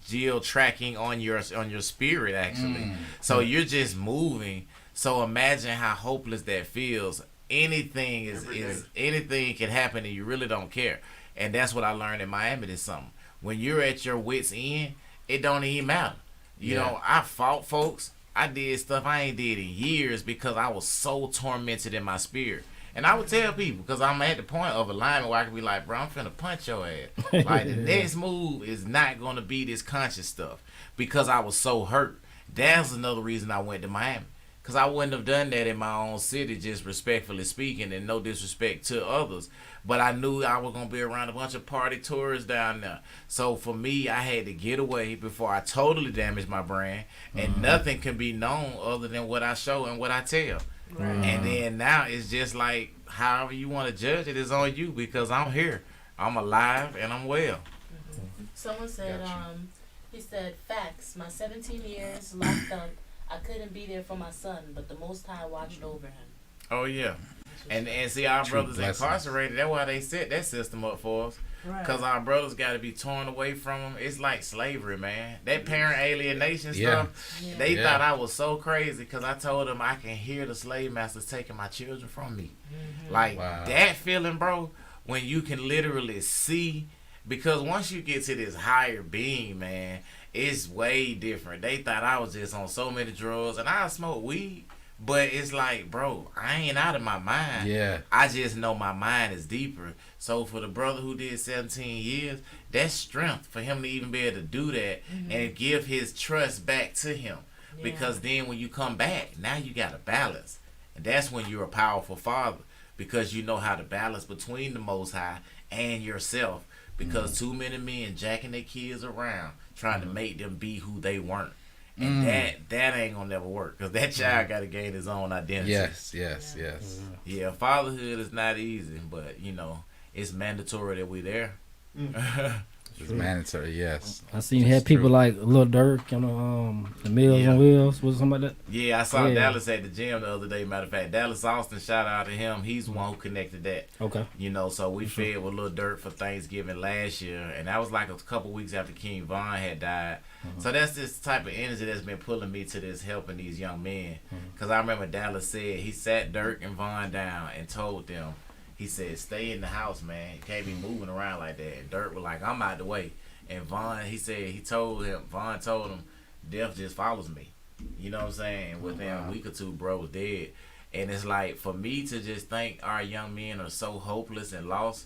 Geo tracking on your spirit, actually. So you're just moving. So imagine how hopeless that feels. Anything anything can happen and you really don't care. And that's what I learned in Miami this summer. When you're at your wit's end, it don't even matter. You know, I fought folks. I did stuff I ain't did in years because I was so tormented in my spirit. And I would tell people, because I'm at the point of alignment where I can be like, bro, I'm finna punch your ass. Like, the next move is not going to be this conscious stuff because I was so hurt. That's another reason I went to Miami. Because I wouldn't have done that in my own city, just respectfully speaking, and no disrespect to others. But I knew I was going to be around a bunch of party tourists down there. So for me, I had to get away before I totally damaged my brand. And nothing can be known other than what I show and what I tell. And then now it's just like, however you want to judge it is on you, because I'm here. I'm alive and I'm well. Someone said, he said, facts. My 17 years locked up. I couldn't be there for my son, but the Most High watched over him. Oh, yeah. And see, our brothers incarcerated. That's why they set that system up for us. Because our brothers got to be torn away from them. It's like slavery, man. That parent alienation stuff, they thought I was so crazy because I told them I can hear the slave masters taking my children from me. Like, that feeling, bro, when you can literally see, because once you get to this higher being, man, it's way different. They thought I was just on so many drugs, and I smoke weed, but it's like, bro, I ain't out of my mind. Yeah. I just know my mind is deeper. So for the brother who did 17 years, that's strength for him to even be able to do that and give his trust back to him. Because then when you come back, now you got a balance. And that's when you're a powerful father, because you know how to balance between the Most High and yourself. Because too many men jacking their kids around, trying to make them be who they weren't. And that ain't gonna never work, because that child got to gain his own identity. Yes. Yeah, fatherhood is not easy, but, you know, it's mandatory that we there. It's mandatory, yes. I seen you had people like Lil Durk, you know, the Meals on Wheels, was something like that. Yeah, I saw Dallas at the gym the other day. Matter of fact, Dallas Austin, shout out to him. He's the one who connected that. Okay. You know, so we fed with Lil Durk for Thanksgiving last year, and that was like a couple weeks after King Von had died. So that's this type of energy that's been pulling me to this, helping these young men. Because I remember Dallas said he sat Durk and Von down and told them, he said, stay in the house, man. You can't be moving around like that. And Dirk was like, I'm out the way. And Von, Von told him, death just follows me. You know what I'm saying? And within a week or two, bro was dead. And it's like, for me to just think our young men are so hopeless and lost,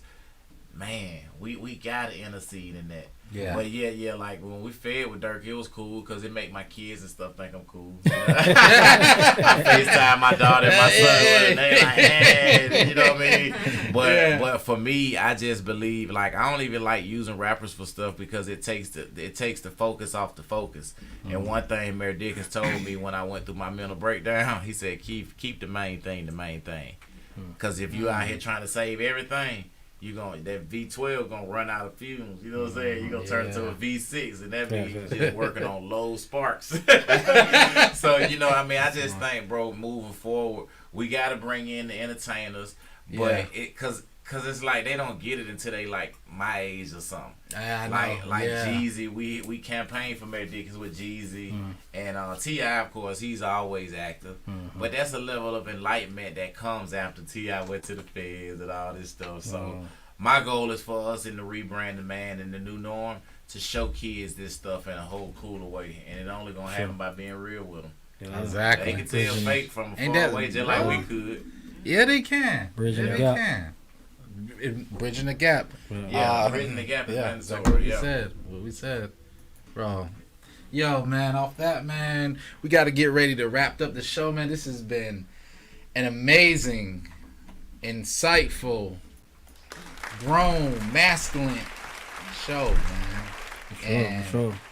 man, we got to intercede in that. Yeah. But yeah, like when we fed with Dirk, it was cool because it make my kids and stuff think I'm cool. I FaceTime my daughter and my son, and they like, hey, you know what I mean? But for me, I just believe, like, I don't even like using rappers for stuff because it takes the focus off the focus. And one thing Mary Dickens told me when I went through my mental breakdown, he said, keep the main thing the main thing. Because if you out here trying to save everything, that V12 gonna run out of fumes. You know what I'm saying? You're gonna turn into a V6, and that means just working on low sparks. So, you know, I mean, I just think, bro, moving forward, we gotta bring in the entertainers, but cause it's like they don't get it until they like my age or something. Like Jeezy, we campaign for Mary Dickens with Jeezy, and T.I., of course, he's always active, but that's a level of enlightenment that comes after T.I. went to the feds and all this stuff. So my goal is for us in the rebranding, man, and the new norm, to show kids this stuff in a whole cooler way, and it only gonna happen by being real with them. Exactly. They can tell fake from far away just like we could. Yeah, they can. Bridging the gap. Bridging the gap. Bridging the gap is exactly what we said, bro. Yo, man, off that, man, we got to get ready to wrap up the show, man. This has been an amazing, insightful, grown, masculine show, man.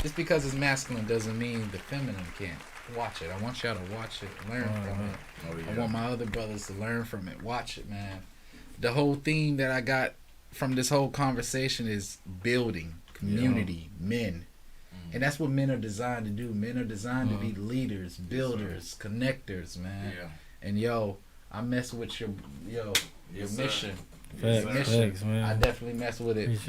Just because it's masculine doesn't mean the feminine can't watch it. I want y'all to watch it, learn from it. I want my other brothers to learn from it. Watch it, man. The whole theme that I got from this whole conversation is building community, men. And that's what men are designed to do. Men are designed to be leaders, builders, connectors, man. And I mess with your mission. Thanks, man. I definitely mess with it.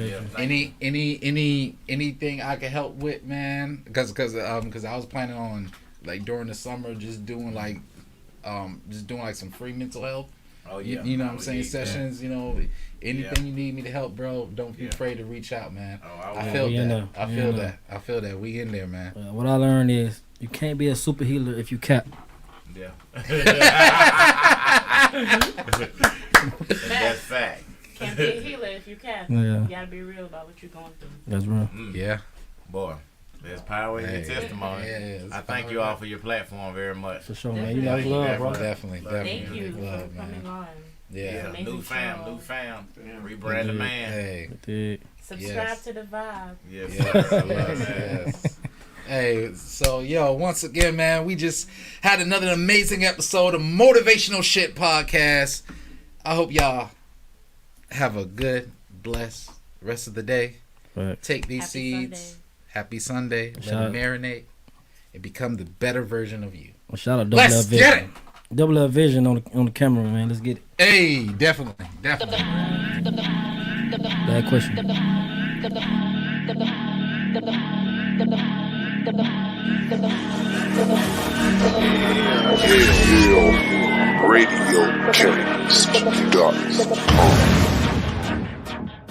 Anything I can help with, man, because I was planning on, like, during the summer just doing some free mental health. You know what I'm saying? Sessions, you know, anything you need me to help, bro, don't be afraid to reach out, man. I feel that. We in there, man. What I learned is you can't be a super healer if you cap. Yeah. That's fact. Can't be a healer if you cap. Yeah. You gotta be real about what you're going through. That's real. Yeah. Boy. There's power in your testimony. I thank you all for your platform very much. For sure, man. You know, love, bro. Definitely. Thank you for coming on. Yeah, new fam. Rebrand the man. Hey. Subscribe to the vibe. Yes. Hey, so once again, man, we just had another amazing episode of Motivational Shit Podcast. I hope y'all have a good, blessed rest of the day. Right. Take these seeds. Happy Sunday. Let them marinate and become the better version of you. Well, shout out Double L Vision. Get it. Double L Vision on the camera, man. Let's get it. Hey, definitely. Bad question. Yale Radiocast.com